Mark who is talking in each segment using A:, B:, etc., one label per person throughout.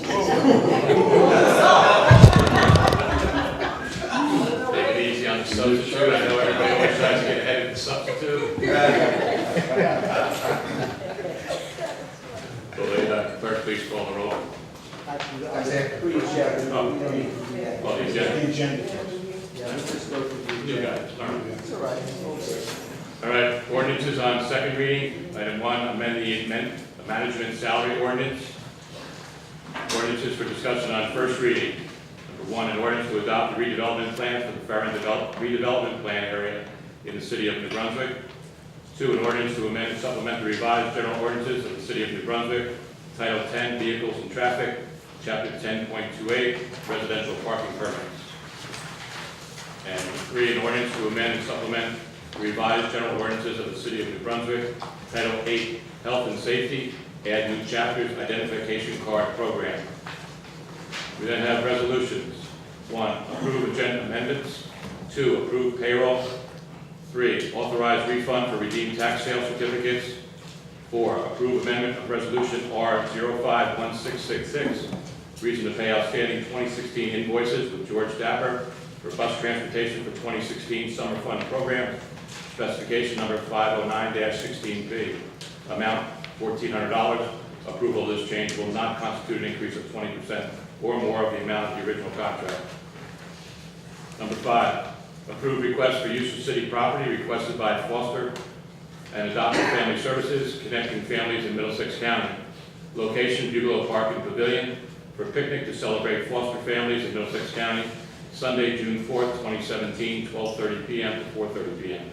A: Take it easy on the substitute. I know everybody always tries to get ahead of the substitute. Clerk, please call the roll.
B: Actually, I said pre-agenda.
A: Oh, the agenda.
B: The agenda.
A: You got it. All right.
B: It's all right.
A: All right, ordinances on second reading. Item 1, amend the management salary ordinance. Ordinances for discussion on first reading. Number 1, an ordinance to adopt the redevelopment plan for the Farron redevelopment plan area in the city of New Brunswick. 2, an ordinance to amend and supplement the revised general ordinances of the city of New Brunswick, Title 10, Vehicles and Traffic, Chapter 10.28, Residential Parking Permits. And 3, an ordinance to amend and supplement the revised general ordinances of the city of New Brunswick, Title 8, Health and Safety, add new chapters, Identification Card Program. We then have resolutions. 1, approve agenda amendments. 2, approve payroll. 3, authorize refund for redeemed tax sale certificates. 4, approve amendment of resolution R051666, reason to pay outstanding 2016 invoices with George Dapper for bus transportation for 2016 summer fund program, specification number 509-16B, amount $1,400. Approval of this change will not constitute an increase of 20% or more of the amount of the original contract. Number 5, approve request for use of city property requested by Foster and Adoptive Family Services, connecting families in Middlesex County. Location, Bugalo Park and Pavilion, for picnic to celebrate foster families in Middlesex County, Sunday, June 4th, 2017, 12:30 p.m. to 4:30 p.m.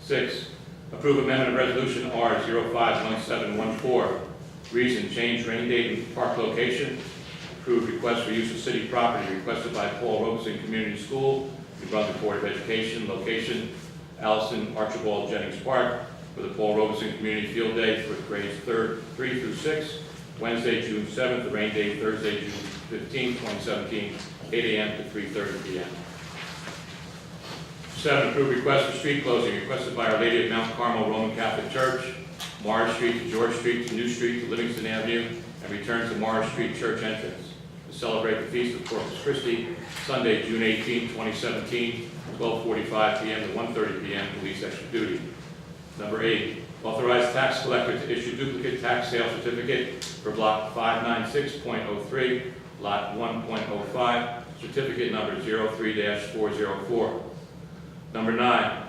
A: 6, approve amendment of resolution R051714, reason change rain date and park location. Approve request for use of city property requested by Paul Robeson Community School, New Brunswick Board of Education. Location, Allison Archibald Jennings Park, for the Paul Robeson Community Field Day for grades 3 through 6, Wednesday, June 7th, the rain date Thursday, June 15, 2017, 8 a.m. to 3:30 p.m. 7, approve request for street closing requested by Our Lady of Mount Carmel Roman Catholic Church, Morris Street to George Street to New Street to Livingston Avenue, and return to Morris Street Church entrance to celebrate the Feast of Corpus Christi, Sunday, June 18, 2017, 12:45 p.m. to 1:30 p.m. police extra duty. Number 8, authorize tax collector to issue duplicate tax sale certificate for block 596.03, lot 1.05, certificate number 03-404. Number 9,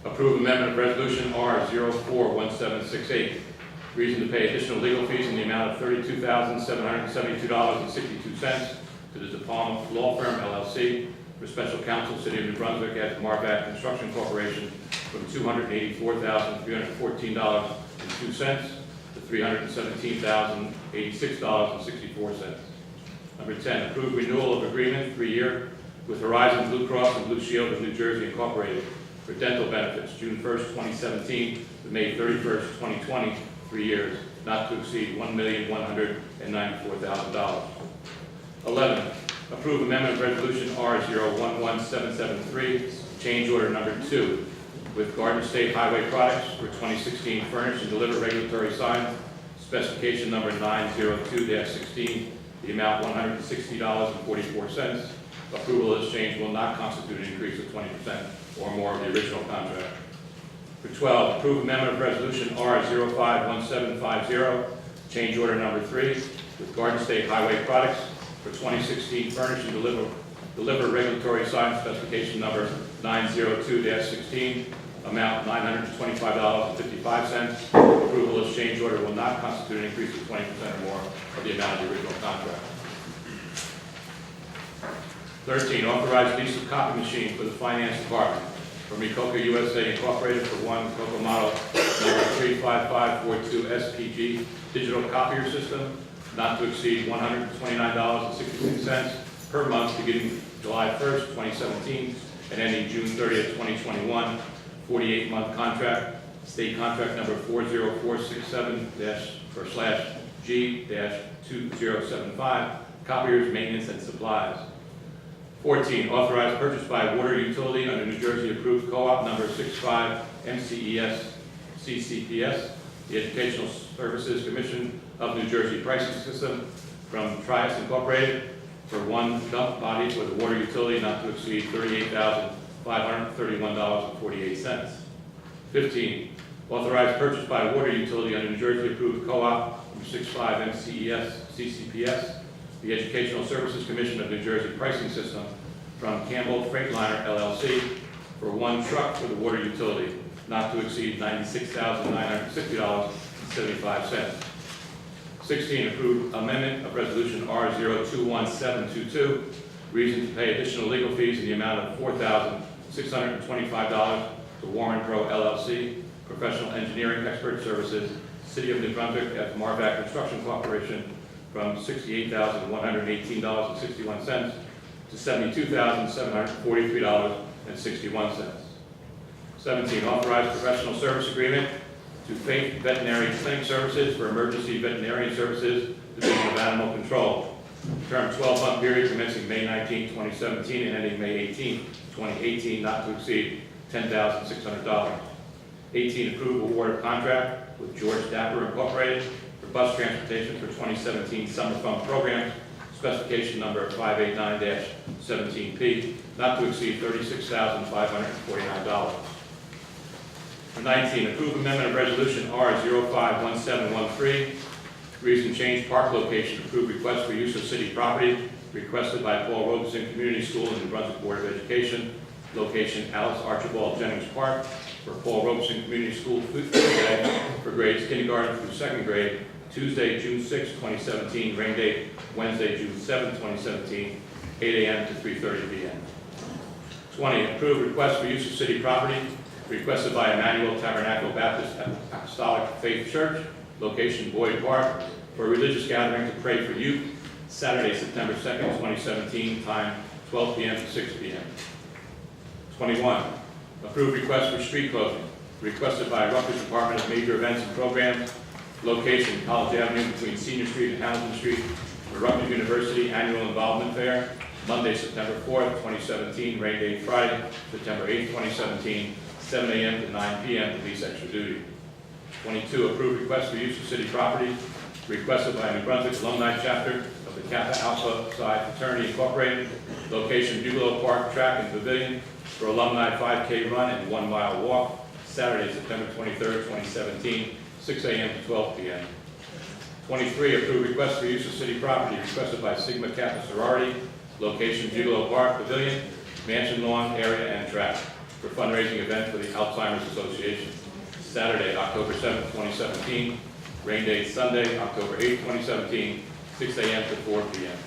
A: approve amendment of resolution R041768, reason to pay additional legal fees in the amount of $32,772.62 to the DePalm Law Firm, LLC, for special counsel, City of New Brunswick, as Marvac Construction Corporation, from $284,314.02 to $317,086.64. Number 10, approve renewal of agreement 3-year with Horizon Blue Cross and Blue Shield of New Jersey Incorporated for dental benefits, June 1st, 2017 to May 31st, 2020, 3 years, not to exceed $1,194,000. 11, approve amendment of resolution R011773, change order number 2, with Garden State Highway Products for 2016 furnish and deliver regulatory sign, specification number 902-16, the amount $160.44. Approval of this change will not constitute an increase of 20% or more of the original contract. For 12, approve amendment of resolution R051750, change order number 3, with Garden State Highway Products for 2016 furnish and deliver regulatory sign, specification number 902-16, amount $925.55. Approval of this change order will not constitute an increase of 20% or more of the amount of the original contract. 13, authorize lease of copy machine for the finance department from Recoco USA Incorporated for one Recoco model number 35542 SPG digital copier system, not to exceed $129.66 per month beginning July 1st, 2017 and ending June 30th, 2021, 48-month contract, state contract number 40467/G-2075, copiers, maintenance, and supplies. 14, authorized purchase by water utility under New Jersey approved co-op number 65 MCES CCPS, the Educational Services Commission of New Jersey pricing system from Trias Incorporated for one dump body for the water utility not to exceed $38,531.48. 15, authorize purchase by water utility under New Jersey approved co-op number 65 MCES CCPS, the Educational Services Commission of New Jersey pricing system from Campbell Freightliner LLC for one truck for the water utility not to exceed $96,960.75. 16, approve amendment of resolution R021722, reason to pay additional legal fees in the amount of $4,625 to Warren Pro LLC, professional engineering expert services, City of New Brunswick at Marvac Construction Corporation, from $68,118.61 to $72,743.61. 17, authorize professional service agreement to Faith Veterinary Clinic Services for emergency veterinarian services, Division of Animal Control. Term 12-month period commencing May 19, 2017 and ending May 18, 2018, not to exceed $10,600. 18, approve award of contract with George Dapper Incorporated for bus transportation for 2017 summer fund program, specification number 589-17P, not to exceed $36,549. 19, approve amendment of resolution R051713, reason change park location, approve request for use of city property, requested by Paul Robeson Community School and the Brunswick Board of Education, location Alice Archibald Jennings Park, for Paul Robeson Community School food day for grades kindergarten through second grade, Tuesday, June 6, 2017, rain date Wednesday, June 7, 2017, 8 a.m. to 3:30 p.m. 20, approve request for use of city property, requested by Emmanuel Tabernacle Baptist Apostolic Faith Church, location Boyd Park, for a religious gathering to pray for youth, Saturday, September 2nd, 2017, time 12 p.m. to 6 p.m. 21, approve request for street closing, requested by Rutgers Department of Major Events and Programs, location College Avenue between Senior Street and Hamilton Street, for Rutgers University Annual Involvement Fair, Monday, September 4th, 2017, rain date Friday, September 8th, 2017, 7 a.m. to 9 p.m. police extra duty. 22, approve request for use of city property, requested by New Brunswick Alumni Chapter of the Kappa Alpha Psi Fraternity Incorporated, location Bugalo Park Track and Pavilion, for alumni 5K run and 1 mile walk, Saturday, September 23rd, 2017, 6 a.m. to 12 p.m. 23, approve request for use of city property, requested by Sigma Kappa Sorority, location Bugalo Park Pavilion, Mansion Lawn area and track, for fundraising event for the Alzheimer's Association, Saturday, October 7th, 2017, rain date Sunday, October 8th, 2017, 6 a.m. to 4 p.m.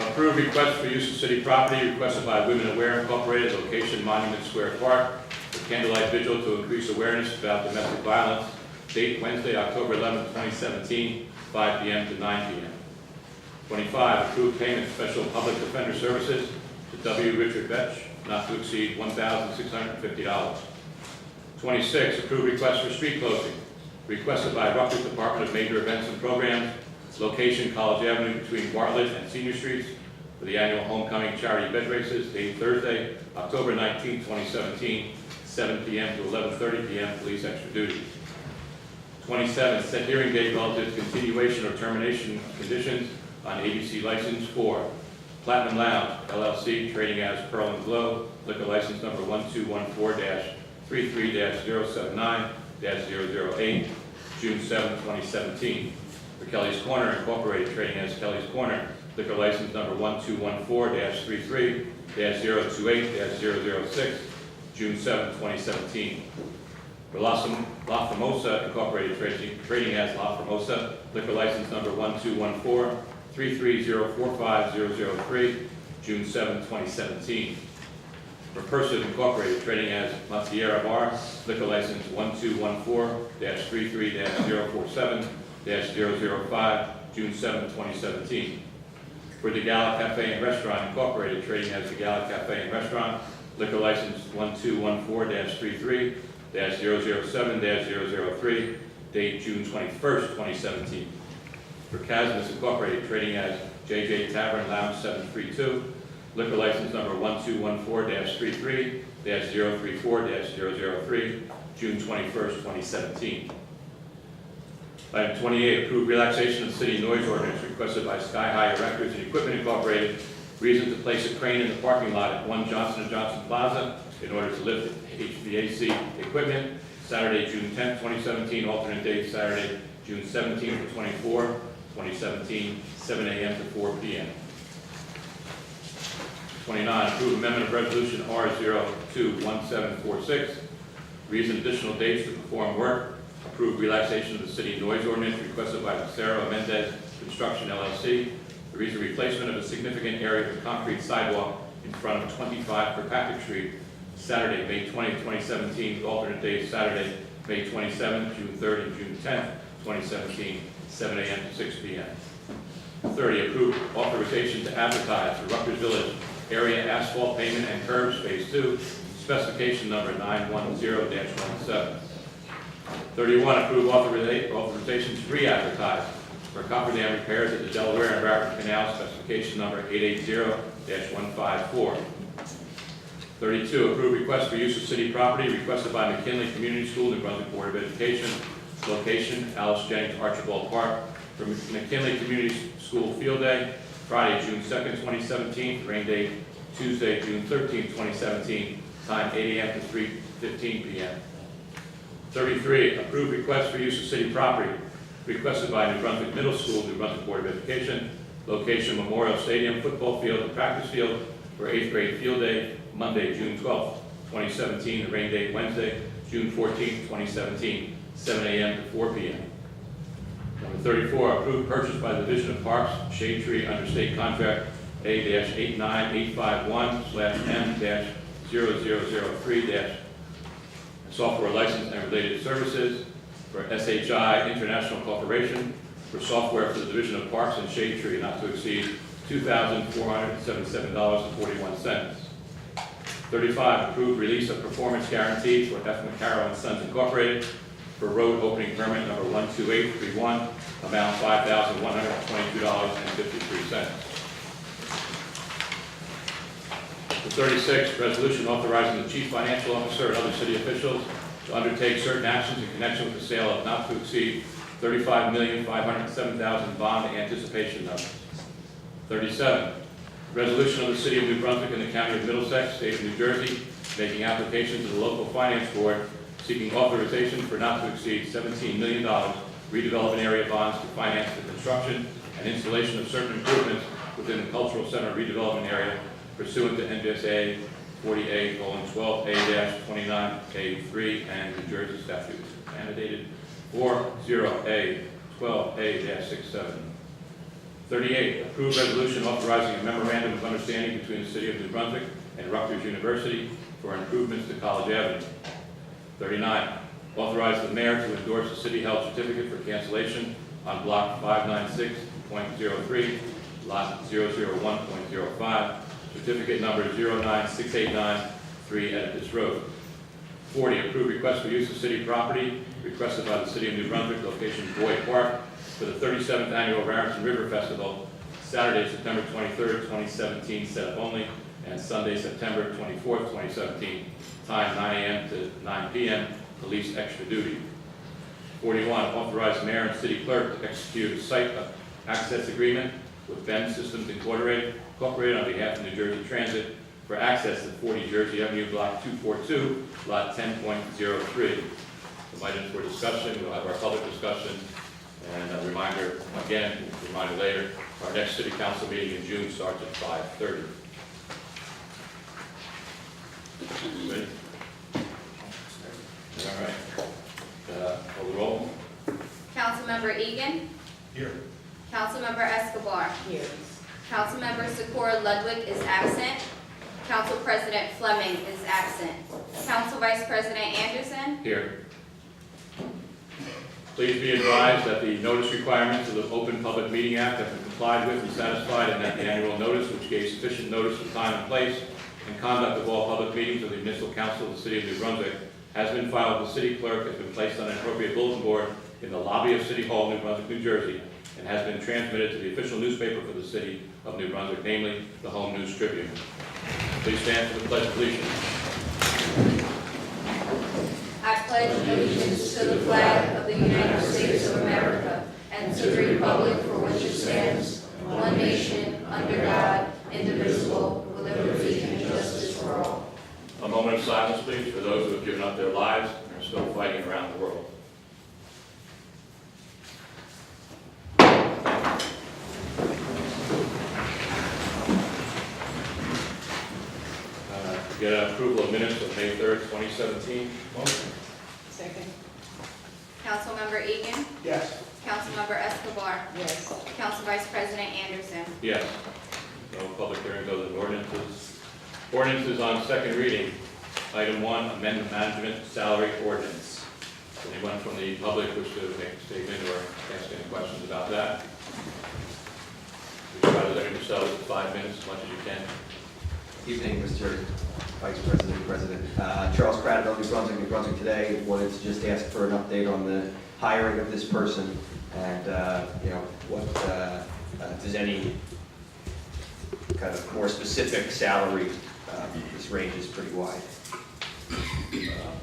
A: Approve request for use of city property requested by Women Aware Incorporated, location Monument Square Park, for candlelight vigil to increase awareness about domestic violence, date Wednesday, October 11th, 2017, 5 p.m. to 9 p.m. 25, approve payment of special public defender services to W. Richard Vetch, not to exceed $1,650. 26, approve request for street closing, requested by Rutgers Department of Major Events and Programs, location College Avenue between Bartlett and Senior Streets, for the annual homecoming charity bed races, date Thursday, October 19, 2017, 7 p.m. to 11:30 p.m. police extra duty. 27, set hearing date relative to continuation or termination of conditions on ABC license for Platinum Lounge, LLC, trading as Pearl and Glow, liquor license number 1214-33-079-008, June 7, 2017. For Kelly's Corner Incorporated, trading as Kelly's Corner, liquor license number 1214-33-028-006, June 7, 2017. For La Famosa Incorporated, trading as La Famosa, liquor license number 1214-33-045-003, June 7, 2017. For Pursuit Incorporated, trading as La Sierra Bar, liquor license 1214-33-047-005, June 7, 2017. For the Gala Cafe and Restaurant Incorporated, trading as the Gala Cafe and Restaurant, liquor license 1214-33-007-003, date June 21st, 2017. For Casmus Incorporated, trading as JJ Tavern Lounge 732, liquor license number 1214-33-034-003, June 21st, 2017. Item 28, approve relaxation of the city noise ordinance requested by Sky High Erectors and Equipment Incorporated. Reason to place a crane in the parking lot at 1 Johnson & Johnson Plaza in order to lift HVAC equipment. Saturday, June 10, 2017, alternate date Saturday, June 17 to 24, 2017, 7 a.m. to 4 p.m. 29, approve amendment of resolution R021746. Reason additional dates to perform work. Approve relaxation of the city noise ordinance requested by Sarah Mendez Construction LLC. The reason replacement of a significant area of concrete sidewalk in front of 25 Kirkpatrick Street, Saturday, May 20, 2017, with alternate days Saturday, May 27th, June 3rd, and June 10th, 2017, 7 a.m. to 6 p.m. 30, approve authorization to advertise for Rutgers Village area asphalt pavement and curbs phase 2, specification number 910-17. 31, approve authorization to re-advertise for copper dam repairs at the Delaware and Raritan Canal, specification number 880-154. 32, approve request for use of city property requested by McKinley Community School, New Brunswick Board of Education. Location, Alice Jennings Archibald Park, for McKinley Community School Field Day, Friday, June 2nd, 2017, rain date Tuesday, June 13th, 2017, time 8 a.m. to 3:15 p.m. 33, approve request for use of city property requested by New Brunswick Middle School, New Brunswick Board of Education. Location, Memorial Stadium, football field and practice field for 8th grade field day, Monday, June 12th, 2017, rain date Wednesday, June 14th, 2017, 7 a.m. to 4 p.m. Number 34, approved purchase by the Division of Parks, Shade Tree under state contract A-89851/M-0003- software license and related services for SHI International Corporation for software for the Division of Parks and Shade Tree not to exceed $2,477.41. 35, approved release of performance guarantee for F. McCarroll & Sons Incorporated for road opening permit number 12831, amount $5,122.53. 36, resolution authorizing the chief financial officer and other city officials to undertake certain actions in connection with the sale of not to exceed $35,507,000 bond anticipation notes. 37, resolution of the city of New Brunswick and the county of Middlesex, state of New Jersey, making application to the local finance board seeking authorization for not to exceed $17 million redevelopment area bonds to finance the construction and installation of certain improvements within the cultural center redevelopment area pursuant to NJSA 40A:12A-29A3 and New Jersey statutes, annotated 40A:12A-67. 38, approved resolution authorizing a memorandum of understanding between the City of New Brunswick and Rutgers University for improvements to College Avenue. 39, authorize the mayor to endorse a city-held certificate for cancellation on block 596.03, lot 001.05, certificate number 096893 Edifice Road. 40, approved request for use of city property requested by the City of New Brunswick, location Boyd Park, for the 37th Annual Raritan River Festival, Saturday, September 23rd, 2017, set up only, and Sunday, September 24th, 2017, time 9 a.m. to 9 p.m., police extra duty. 41, authorize mayor and city clerk to execute a site access agreement with Ben Systems Incorporated on behalf of New Jersey Transit for access to 40 Jersey Avenue, block 242, lot 10.03. Some items for discussion, we'll have our public discussion, and a reminder later, our next city council meeting in June starts at 5:30. Ready? All right. Call the roll.
C: Councilmember Egan.
A: Here.
C: Councilmember Escobar.
B: Here.
C: Councilmember Socorro Ludwig is absent. Council President Fleming is absent. Council Vice President Anderson.
A: Here. Please be advised that the notice requirements of the Open Public Meeting Act have been complied with and satisfied, and that the annual notice, which gave sufficient notice of time and place and conduct of all public meetings of the Municipal Council of the City of New Brunswick, has been filed with the City Clerk, has been placed on an appropriate bulletin board in the lobby of City Hall, New Brunswick, New Jersey, and has been transmitted to the official newspaper for the City of New Brunswick, namely the Home News Tribune. Please stand for the Pledge of Allegiance.
C: I pledge allegiance to the flag of the United States of America
A: Get approval of minutes of May 3rd, 2017.
D: Second.
C: Councilmember Egan.
B: Yes.
C: Councilmember Escobar.
D: Yes.
C: Council Vice President Anderson.
A: Yes. No public hearings other than ordinances. Ordinances on second reading. Item 1, amendment management salary ordinance. Does anyone from the public wish to make a statement or ask any questions about that? You try to limit yourselves to 5 minutes as much as you can.
E: Evening, Mr. Vice President, President. Charles Craddock, New Brunswick today. Wanted to just ask for an update on the hiring of this person and, what, does any kind of more specific salary, this range is pretty wide.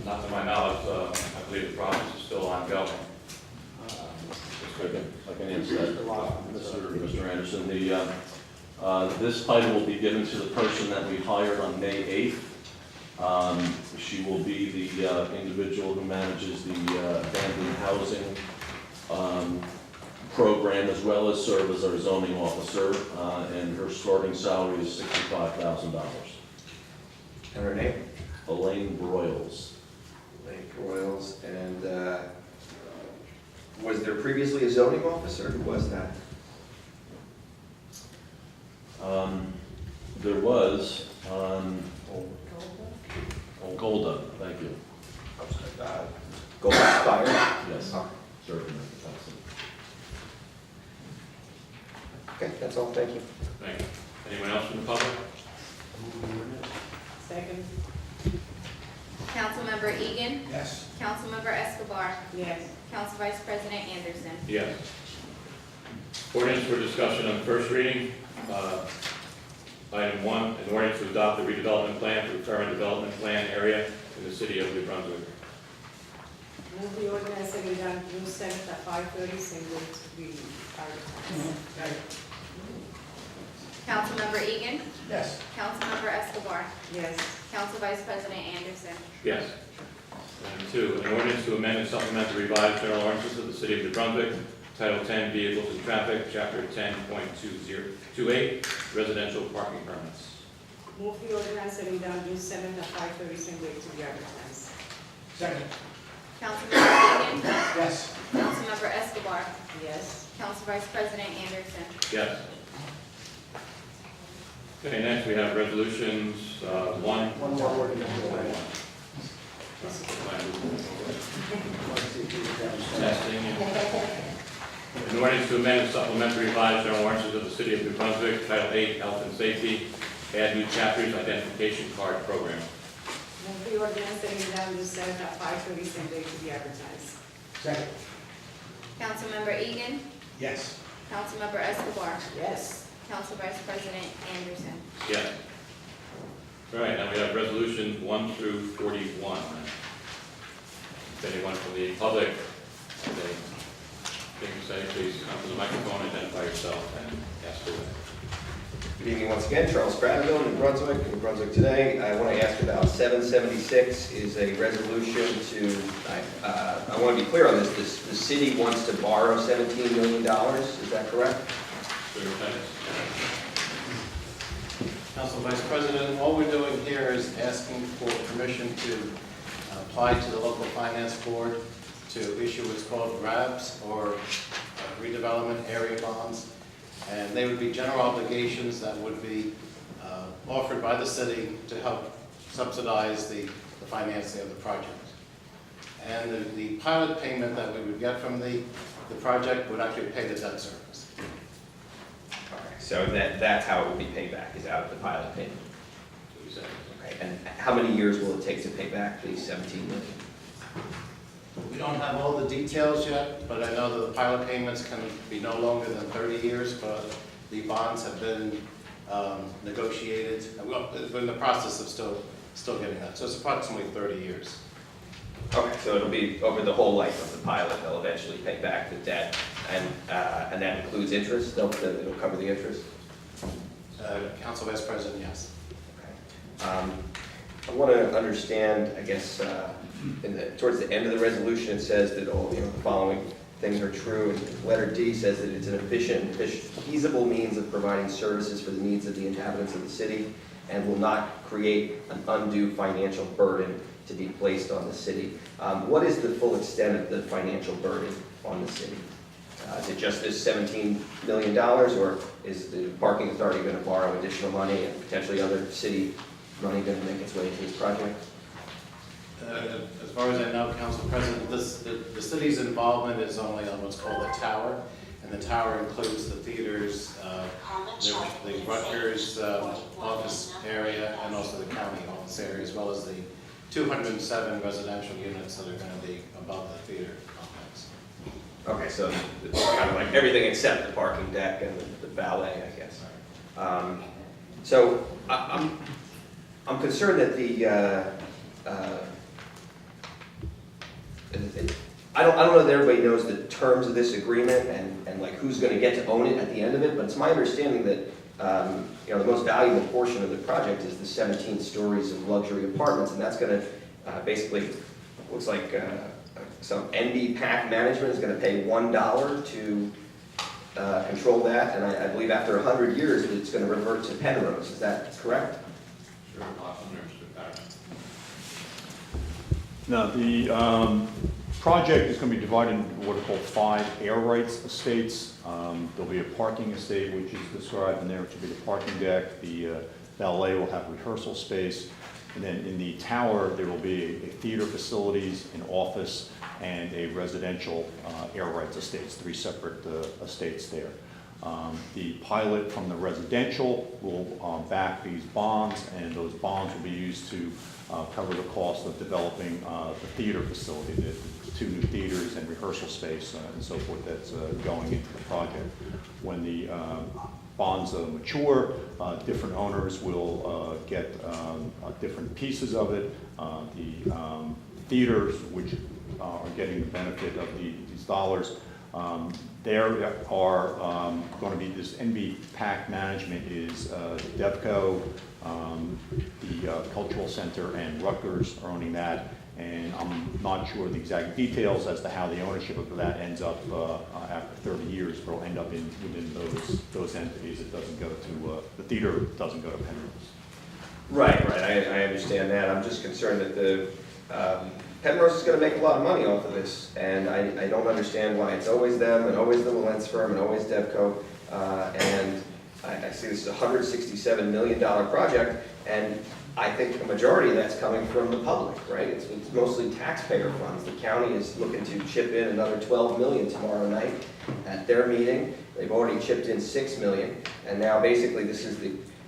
A: Not to my knowledge, I believe the process is still ongoing.
F: I can answer that, Mr. Anderson. This title will be given to the person that we hired on May 8th. She will be the individual who manages the abandoned housing program, as well as serve as our zoning officer, and her starting salary is $65,000.
E: And her name?
F: Elaine Broyles.
E: Lake Royals. And was there previously a zoning officer? Who was that?
F: There was, Golda, thank you.
E: Gold Spire?
F: Yes,
E: Oh,
F: certainly.
E: okay, that's all. Thank you.
A: Thank you. Anyone else from the public?
D: Second.
C: Councilmember Egan.
B: Yes.
C: Councilmember Escobar.
D: Yes.
C: Council Vice President Anderson.
A: Yes. Ordinance for discussion on first reading. Item 1, an ordinance to adopt the redevelopment plan for the current development plan area in the city of New Brunswick.
D: Move the ordinance setting down June 7th at 5:30, same way to be advertised.
C: Councilmember Egan.
B: Yes.
C: Councilmember Escobar.
D: Yes.
C: Council Vice President Anderson.
A: Yes. Item 2, an ordinance to amend and supplement the revised general ordinances of the city of New Brunswick, Title 10, Vehicles and Traffic, Chapter 10.28, Residential Parking Permits.
D: Move the ordinance setting down June 7th at 5:30, same way to be advertised.
B: Second.
C: Councilmember Egan.
B: Yes.
C: Councilmember Escobar.
D: Yes.
C: Council Vice President Anderson.
A: Yes. Okay, next we have resolutions, 1.
B: One more ordinance.
A: Testing. An ordinance to amend and supplement the revised general ordinances of the city of New Brunswick, Title 8, Health and Safety, add new chapters, identification card program.
D: Move the ordinance setting down June 7th at 5:30, same way to be advertised.
B: Second.
C: Councilmember Egan.
B: Yes.
C: Councilmember Escobar.
D: Yes.
C: Council Vice President Anderson.
A: Yes. All right, now we have resolutions 1 through 41. If anyone from the public has anything to say, please come to the microphone, identify yourself, and ask for it.
E: Good evening once again. Charles Craddock, New Brunswick today. I want to ask about 776 is a resolution to, I want to be clear on this. The city wants to borrow $17 million. Is that correct?
A: Superintendent.
G: Council Vice President, all we're doing here is asking for permission to apply to the local finance board to issue what's called RABs, or redevelopment area bonds. And they would be general obligations that would be offered by the city to help subsidize the financing of the project. And the pilot payment that we would get from the project would actually pay the debt service.
E: So that's how it will be paid back, is out of the pilot payment.
A: What you said.
E: Okay. And how many years will it take to pay back the $17 million?
G: We don't have all the details yet, but I know that the pilot payments can be no longer than 30 years, but the bonds have been negotiated. We're in the process of still getting that. So it's approximately 30 years.
E: Okay, so it'll be over the whole life of the pilot, they'll eventually pay back the debt, and that includes interest, it'll cover the interest?
G: Council Vice President, yes.
E: Okay. I want to understand, I guess, towards the end of the resolution, it says that all, the following things are true, and letter D says that it's an efficient, feasible means of providing services for the needs of the inhabitants of the city. and will not create an undue financial burden to be placed on the city. What is the full extent of the financial burden on the city? Is it just this $17 million, or is the parking authority going to borrow additional money and potentially other city money going to make its way into this project?
G: As far as I know, Council President, the city's involvement is only on what's called the tower, and the tower includes the theaters, the Rutgers office area, and also the county office area, as well as the 207 residential units that are going to be above the theater complex.
E: Okay, so it's kind of like everything except the parking deck and the valet, I guess. So I'm concerned that I don't know that everybody knows the terms of this agreement and like who's going to get to own it at the end of it, but it's my understanding that the most valuable portion of the project is the 17 stories of luxury apartments, and that's going to basically, looks like some NB PAC management is going to pay $1 to control that, and I believe after 100 years it's going to revert to Penrose. Is that correct?
A: Sure, awesome, Mr. Barrett.
H: Now, the project is going to be divided into what are called 5 air rights estates. There'll be a parking estate, which is described in there, which will be the parking deck. The valet will have rehearsal space. And then in the tower, there will be a theater facilities, an office, and a residential air rights estates, 3 separate estates there. The pilot from the residential will back these bonds, and those bonds will be used to cover the cost of developing the theater facility, the 2 new theaters and rehearsal space and so forth that's going into the project. When the bonds mature, different owners will get different pieces of it. The theaters, which are getting the benefit of these dollars, there are going to be this NB PAC management is DevCo, the Cultural Center, and Rutgers are owning that. And I'm not sure the exact details as to how the ownership of that ends up after 30 years, but it'll end up within those entities. It doesn't go to, the theater doesn't go to Penrose.
E: Right. I understand that. I'm just concerned that the Penrose is going to make a lot of money off of this, and I don't understand why it's always them and always the Lentz firm and always DevCo. And I see this is a $167 million project, and I think the majority of that's coming from the public, right? It's mostly taxpayer funds. The county is looking to chip in another $12 million tomorrow night at their meeting. They've already chipped in $6 million, and now basically this is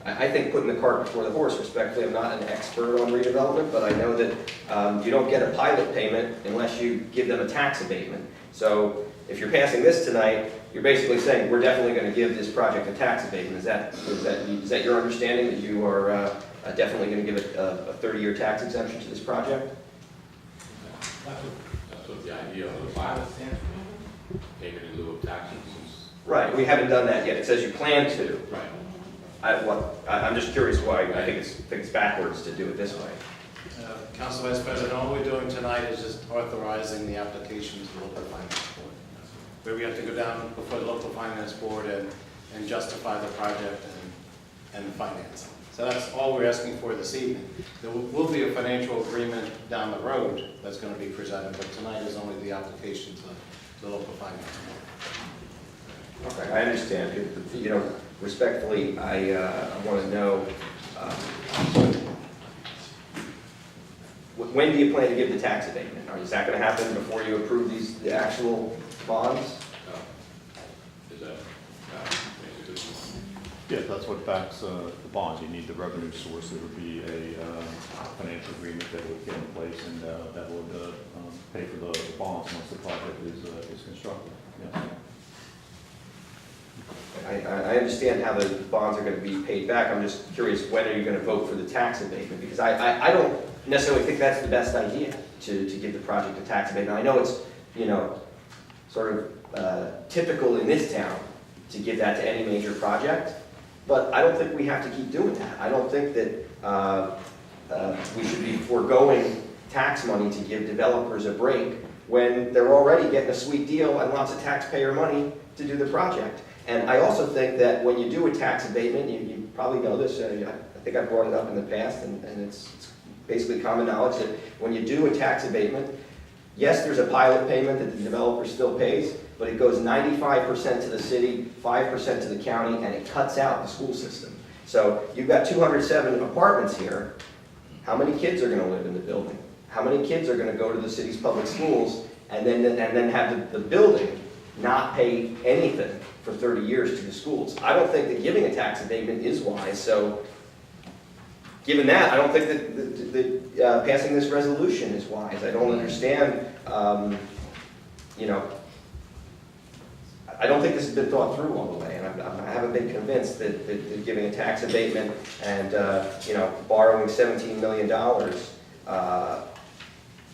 E: I think putting the cart before the horse, respectfully. I'm not an expert on redevelopment, but I know that you don't get a pilot payment unless you give them a tax abatement. So if you're passing this tonight, you're basically saying we're definitely going to give this project a tax abatement. Is that your understanding, that you are definitely going to give it a 30-year tax exemption to this project?
A: That's what the idea of the pilot stands for, payment in lieu of taxes.
E: Right, we haven't done that yet. It says you plan to.
A: Right.
E: I'm just curious why. I think it's backwards to do it this way.
G: Council Vice President, all we're doing tonight is just authorizing the application to the local finance board, where we have to go down before the local finance board and justify the project and finance it. So that's all we're asking for this evening. There will be a financial agreement down the road that's going to be presented, but tonight is only the application to the local finance board.
E: Okay, I understand. Respectfully, I want to know, when do you plan to give the tax abatement? Is that going to happen before you approve the actual bonds?
A: Is that basically?
H: Yeah, that's what backs the bonds. You need the revenue source. There would be a financial agreement that would get in place, and that would pay for the bonds once the project is constructed. Yes.
E: I understand how the bonds are going to be paid back. I'm just curious, when are you going to vote for the tax abatement? Because I don't necessarily think that's the best idea to give the project a tax abatement. I know it's, sort of typical in this town to give that to any major project, but I don't think we have to keep doing that. I don't think that we should be foregoing tax money to give developers a break when they're already getting a sweet deal and lots of taxpayer money to do the project. And I also think that when you do a tax abatement, you probably know this, I think I brought it up in the past, and it's basically common knowledge that when you do a tax abatement, yes, there's a pilot payment that the developer still pays, but it goes 95% to the city, 5% to the county, and it cuts out the school system. So you've got 207 apartments here. How many kids are going to live in the building? How many kids are going to go to the city's public schools and then have the building not pay anything for 30 years to the schools? I don't think that giving a tax abatement is wise. So given that, I don't think that passing this resolution is wise. I don't understand, I don't think this has been thought through all the way, and I haven't been convinced that giving a tax abatement and, borrowing $17 million,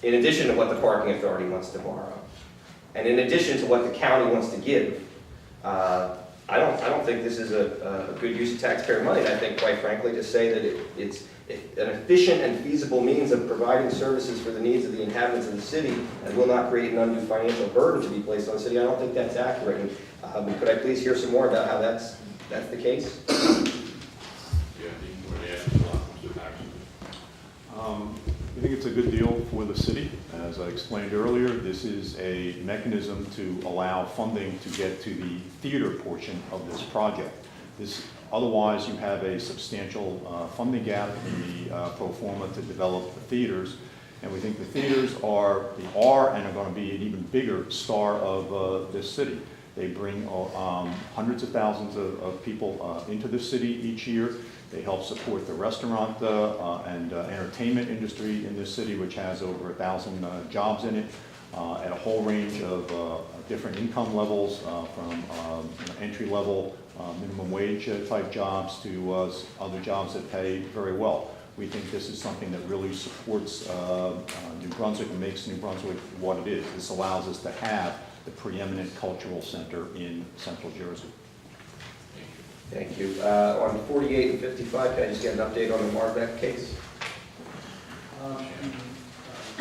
E: in addition to what the parking authority wants to borrow, and in addition to what the county wants to give, I don't think this is a good use of taxpayer money. And I think, quite frankly, to say that it's an efficient and feasible means of providing services for the needs of the inhabitants of the city and will not create an undue financial burden to be placed on the city, I don't think that's accurate. And, could I please hear some more about how that's the case?
A: Yeah, anything more to add, Mr. Patterson?
H: I think it's a good deal for the city. As I explained earlier, this is a mechanism to allow funding to get to the theater portion of this project. Otherwise, you have a substantial funding gap in the pro forma to develop the theaters. And we think the theaters are and are going to be an even bigger star of this city. They bring hundreds of thousands of people into the city each year. They help support the restaurant and entertainment industry in this city, which has over 1,000 jobs in it, at a whole range of different income levels, from entry-level minimum wage type jobs to other jobs that pay very well. We think this is something that really supports New Brunswick and makes New Brunswick what it is. This allows us to have the preeminent cultural center in Central Jersey.
E: Thank you. On 48 and 55, can I just get an update on the Marbeck case?
B: The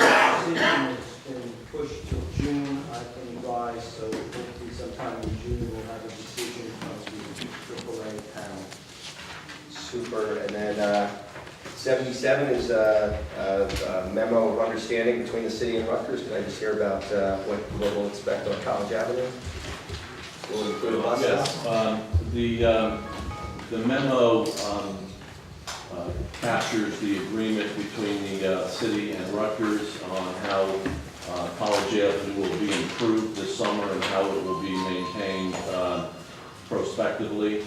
B: decision has been pushed till June, I've been advised, so hopefully sometime in June we'll have a decision from the AAA panel.
E: Super. And then 77 is a memo of understanding between the city and Rutgers. Can I just hear about what we'll expect on College Avenue? Will it include a bus stop?
F: Yes. The memo captures the agreement between the city and Rutgers on how College Avenue will be improved this summer and how it will be maintained prospectively.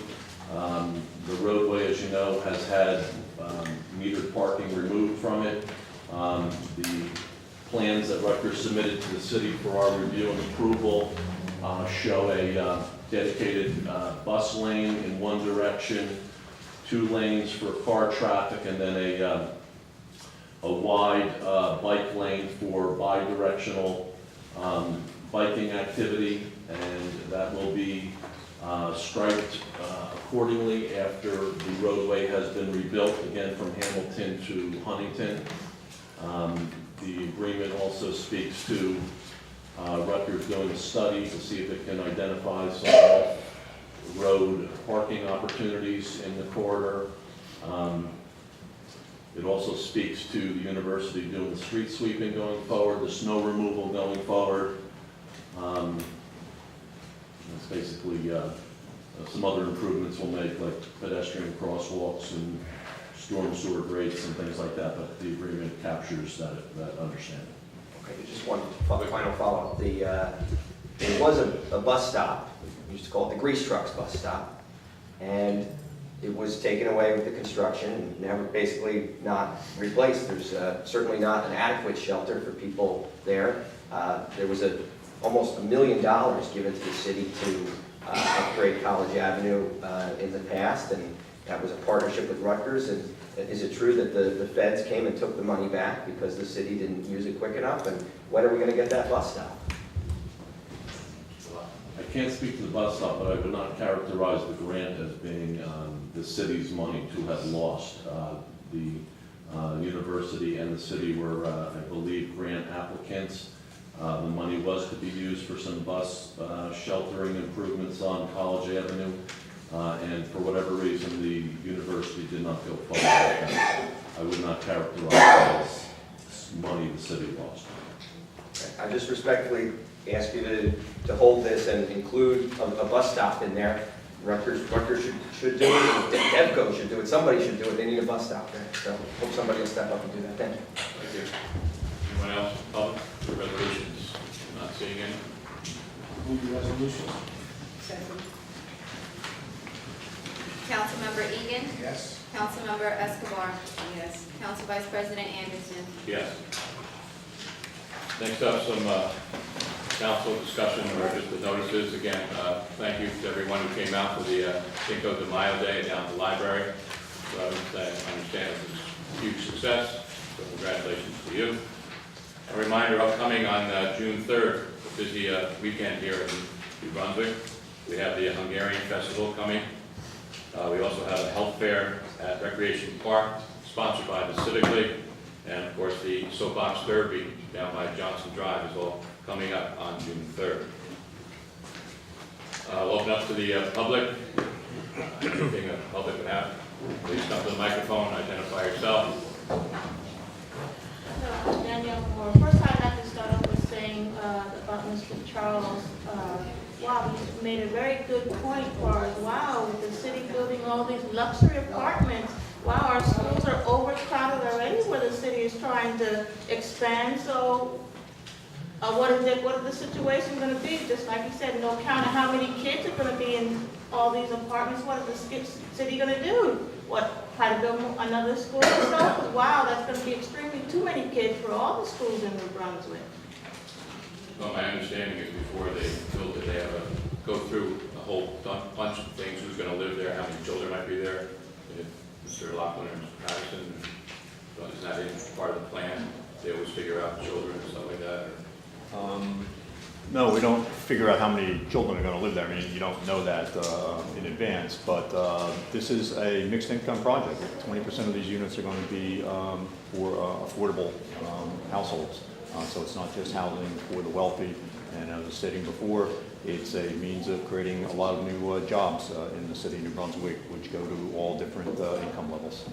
F: The roadway, as you know, has had metered parking removed from it. The plans that Rutgers submitted to the city for our review and approval show a dedicated bus lane in one direction, 2 lanes for car traffic, and then a wide bike lane for bi-directional biking activity, and that will be striped accordingly after the roadway has been rebuilt, again from Hamilton to Huntington. The agreement also speaks to Rutgers doing a study to see if it can identify some off-road parking opportunities in the corridor. It also speaks to the university doing the street sweeping going forward, the snow removal going forward. It's basically some other improvements we'll make, like pedestrian crosswalks and storm sewer grates and things like that, but the agreement captures that understanding.
E: Okay, just one final follow-up. There was a bus stop, we used to call it the Grease Trucks bus stop, and it was taken away with the construction and never basically not replaced. There's certainly not an adequate shelter for people there. There was almost $1 million given to the city to upgrade College Avenue in the past, and that was a partnership with Rutgers. And is it true that the feds came and took the money back because the city didn't use it quick enough? And when are we going to get that bus stop?
F: I can't speak to the bus stop, but I would not characterize the grant as being the city's money to have lost. The university and the city were, I believe, grant applicants. The money was to be used for some bus sheltering improvements on College Avenue. And for whatever reason, the university did not go forward with that. I would not characterize that as money the city lost.
E: I just respectfully ask you to hold this and include a bus stop in there. Rutgers should do it, Devco should do it, somebody should do it, they need a bus stop there. So hope somebody will step up and do that. Thank you.
A: Thank you. Anyone else? Public? Resolutions? Not seeing any.
B: Move the resolution.
D: Second.
C: Councilmember Egan.
B: Yes.
C: Councilmember Escobar.
D: Yes.
C: Council Vice President Anderson.
A: Yes. Next up, some council discussion or just the notices. Again, thank you to everyone who came out for the Cinco de Mayo Day down at the library. So I understand it was a huge success, so congratulations to you. A reminder, upcoming on June 3rd, a busy weekend here in New Brunswick. We have the Hungarian Festival coming. We also have a health fair at Recreation Park, sponsored by the Civic League. And of course, the Soapbox Derby down by Johnson Drive is all coming up on June 3rd. We'll open up to the public. Anything the public would have, please come to the microphone, identify yourself.
I: Danielle Moore. First, I'd like to start off with saying about Mr. Charles. Wow, he made a very good point for us. Wow, with the city building all these luxury apartments. Wow, our schools are overcrowded already where the city is trying to expand. So what is the situation going to be? Just like you said, no counting how many kids are going to be in all these apartments. What is the city going to do? What, try to build another school or so? Wow, that's going to be extremely too many kids for all the schools in New Brunswick.
A: Well, my understanding is before they build it, they have to go through a whole bunch of things, who's going to live there, how many children might be there, if Mr. Loughlin or Mr. Patterson, well, is that in part of the plan? They always figure out children and stuff like that? Or?
H: No, we don't figure out how many children are going to live there. I mean, you don't know that in advance, but this is a mixed income project. 20% of these units are going to be for affordable households. So it's not just housing for the wealthy. And as I was stating before, it's a means of creating a lot of new jobs in the city of New Brunswick, which go to all different income levels.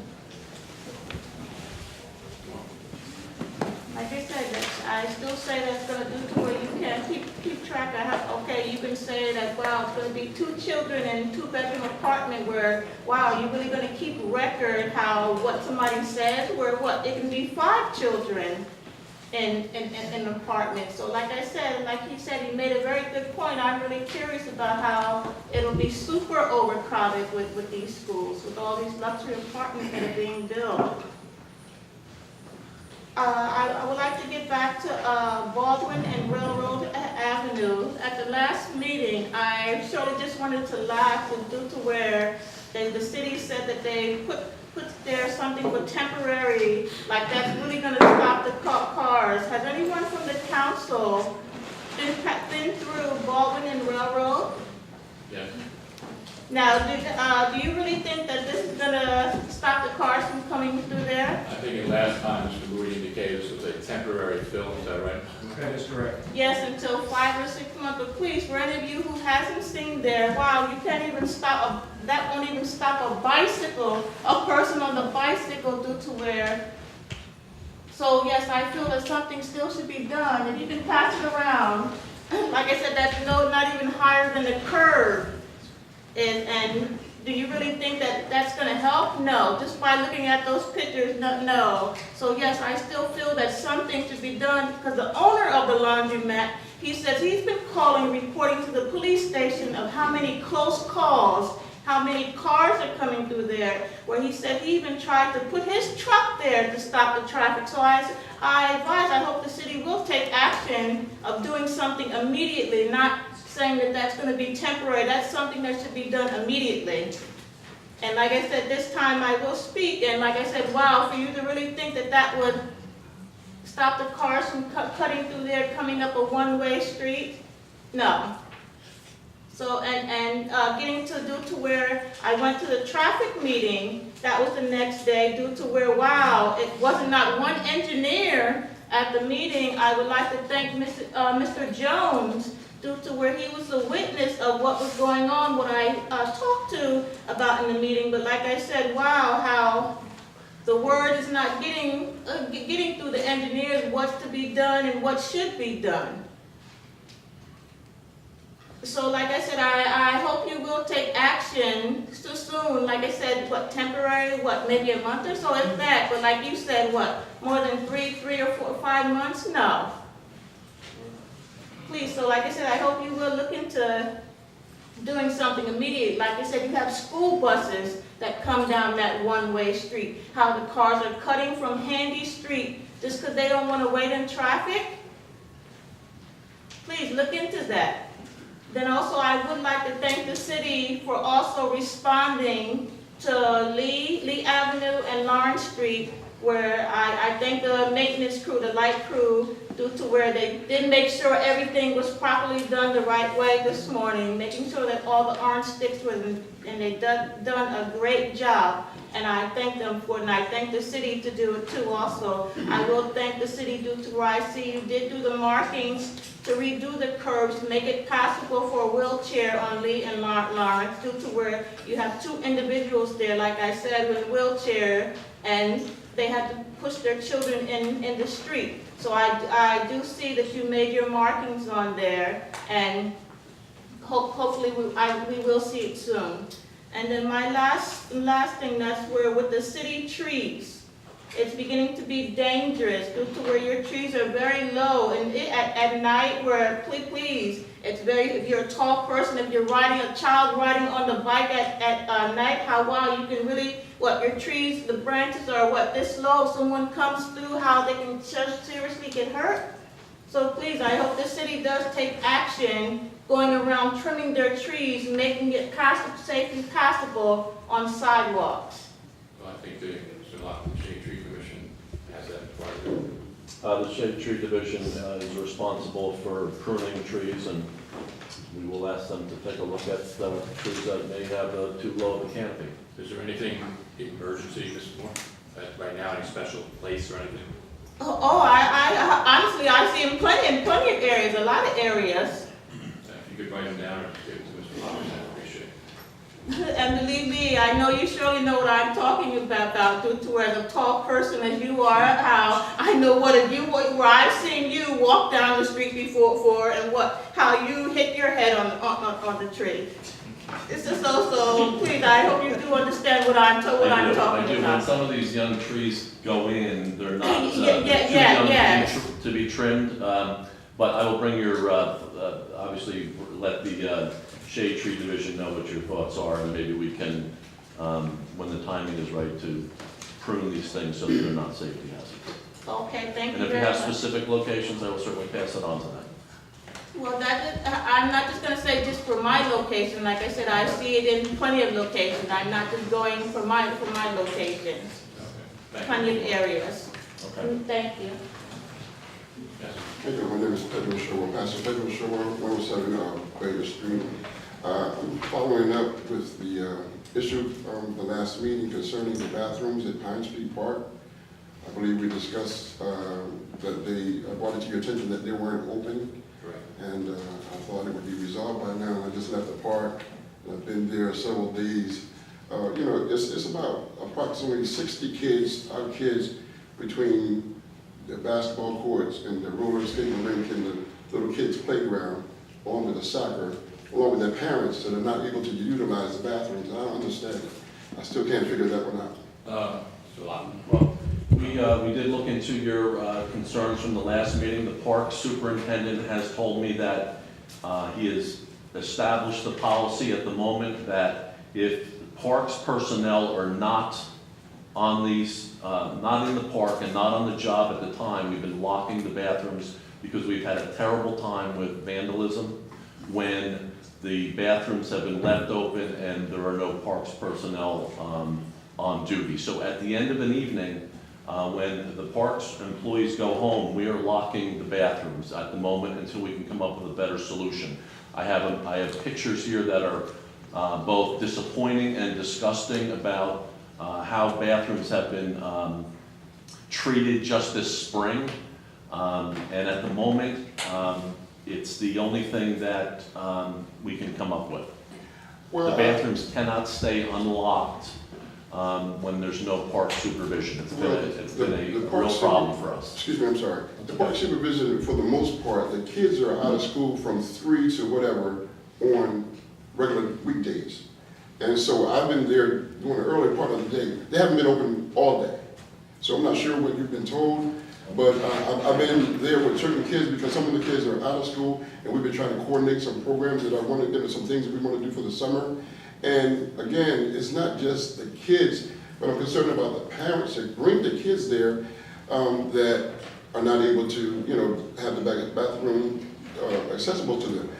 I: Like I said, I still say that's going to do to where you can keep track of, okay, you can say that, wow, it's going to be 2 children in a 2-bedroom apartment where, wow, you're really going to keep record what somebody says, where it can be 5 children in an apartment. So like I said, like he said, he made a very good point. I'm really curious about how it'll be super overcrowded with these schools, with all these luxury apartments that are being built. I would like to get back to Baldwin and Railroad Avenue. At the last meeting, I surely just wanted to laugh due to where the city said that they put there something for temporary, like that's really going to stop the cars. Has anyone from the council been through Baldwin and Railroad?
A: Yes.
I: Now, do you really think that this is going to stop the cars from coming through there?
A: I think last time Mr. Moody indicated this was a temporary fill, is that right?
B: That is correct.
I: Yes, until 5 or 6 months. But please, for any of you who hasn't seen there, wow, you can't even stop that won't even stop a person on the bicycle due to where. So yes, I feel that something still should be done. If you can pass it around, like I said, that's not even higher than the curb. And do you really think that that's going to help? No. Just by looking at those pictures, no. So yes, I still feel that something should be done because the owner of the laundromat, he says he's been reporting to the police station of how many close calls, how many cars are coming through there, where he said he even tried to put his truck there to stop the traffic. So I hope the city will take action of doing something immediately, not saying that that's going to be temporary. That's something that should be done immediately. And like I said, this time I will speak. And like I said, wow, for you to really think that that would stop the cars from cutting through there, coming up a one-way street, no. So, and getting due to where I went to the traffic meeting, that was the next day, due to where, wow, it wasn't not one engineer at the meeting. I would like to thank Mr. Jones due to where he was a witness of what was going on, what I talked to about in the meeting. But like I said, wow, how the word is not getting through the engineers what's to be done and what should be done. So like I said, I hope you will take action so soon. Like I said, what, temporary, what, maybe a month or so, if that. But like you said, what, more than three or 4 or 5 months? No. Please, so like I said, I hope you will look into doing something immediate. Like I said, you have school buses that come down that one-way street. How the cars are cutting from Handy Street just because they don't want to wait in traffic. Please look into that. Then also, I would like to thank the city for also responding to Lee Avenue and Lawrence Street, where I thank the maintenance crew, the light crew, due to where they did make sure everything was properly done the right way this morning, making sure that all the orange sticks were, and they done a great job. And I thank them for it, and I thank the city to do it too also. I will thank the city due to where I see you did do the markings to redo the curbs, to make it possible for a wheelchair on Lee and Lawrence, due to where you have 2 individuals there, like I said, with a wheelchair, and they had to push their children in the street. So I do see that you made your markings on there, and hopefully we will see it soon. And then my last thing, that's where with the city trees, it's beginning to be dangerous due to where your trees are very low, and at night, where please, it's very, if you're a tall person, if you're riding, a child riding on the bike at night, how wow, you can really, what, your trees, the branches are what, this low, if someone comes through, how they can just seriously get hurt. So please, I hope the city does take action, going around trimming their trees, making it safely possible on sidewalks.
A: Well, I think the Shade Tree Commission has that part of it.
F: The Shade Tree Division is responsible for pruning trees, and we will ask them to take a look at trees that may have too low of a canopy.
A: Is there anything emergency, Mr. Moore, right now, any special place or anything?
I: I honestly, I see in plenty of areas, a lot of areas.
A: If you could write them down or give it to Mr. Roberts, I'd appreciate it.
I: And believe me, I know you surely know what I'm talking about, due to as a tall person as you are, how I know where I've seen you walk down the street before, and how you hit your head on the tree. It's just so please, I hope you do understand what I'm talking
F: I do. When
I: about.
F: some of these young trees go in, they're not too
I: Yeah.
F: young to be trimmed. But I will bring your, obviously, let the Shade Tree Division know what your thoughts are, and maybe we can, when the timing is right, to prune these things so that they're not safety hazards.
I: Okay, thank
F: And
I: you
F: if you
I: very
F: have
I: much.
F: specific locations, I will certainly pass it on to them.
I: Well, I'm not just gonna say just for my location, like I said, I see it in plenty of locations, I'm not just going for my locations,
A: Okay.
I: plenty of areas.
F: Okay.
I: Thank you.
A: Yes.
J: Thank you. My name is Pedro Shower, Pastor Pedro Shower, 107 Quaker Street. I'm following up with the issue from the last meeting concerning the bathrooms at Pine Street Park. I believe we discussed that they brought it to your attention that they weren't open.
A: Correct.
J: And I thought it would be resolved by now. I just left the park, and I've been there several days. It's about approximately 60 kids, our kids, between the basketball courts and the roller skating rink and the little kids' playground, along with the soccer, along with their parents that are not able to utilize the bathrooms. I don't understand it. I still can't figure that one out.
A: Mr. Lawton.
F: Well, we did look into your concerns from the last meeting. The park superintendent has told me that he has established the policy at the moment that if parks personnel are not on these, not in the park and not on the job at the time, we've been locking the bathrooms because we've had a terrible time with vandalism when the bathrooms have been left open and there are no parks personnel on duty. So at the end of an evening, when the parks employees go home, we are locking the bathrooms at the moment until we can come up with a better solution. I have pictures here that are both disappointing and disgusting about how bathrooms have been treated just this spring. And at the moment, It's the only thing that we can come up with.
J: Well,
F: The bathrooms cannot stay unlocked when there's no park supervision. It's been a
J: the park
F: real problem for us.
J: Excuse me, I'm sorry. The park supervision, for the most part, the kids are out of school from 3 to whatever on regular weekdays. And so I've been there during the early part of the day. They haven't been open all day. So I'm not sure what you've been told, but I've been there with certain kids because some of the kids are out of school, and we've been trying to coordinate some programs that I want to get into, some things that we want to do for the summer. And again, it's not just the kids, but I'm concerned about the parents that bring the kids there that are not able to, have the bathroom accessible to them.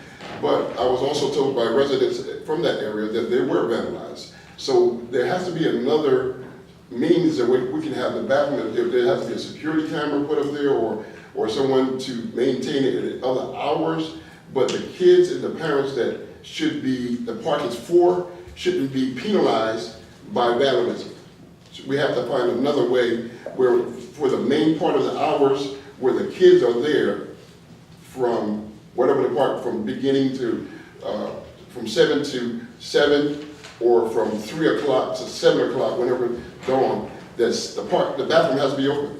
J: But I was also told by residents from that area that they were vandalized. So there has to be another means that we can have the bathroom, if there has to be a security camera put up there or someone to maintain it at other hours. But the kids and the parents that should be, the park is for, shouldn't be penalized by vandalism. So we have to find another way where, for the main part of the hours where the kids are there from whatever the park, from beginning to, from 7 to 7, or from 3 o'clock to 7 o'clock, whenever dawn, that's the park, the bathroom has to be open.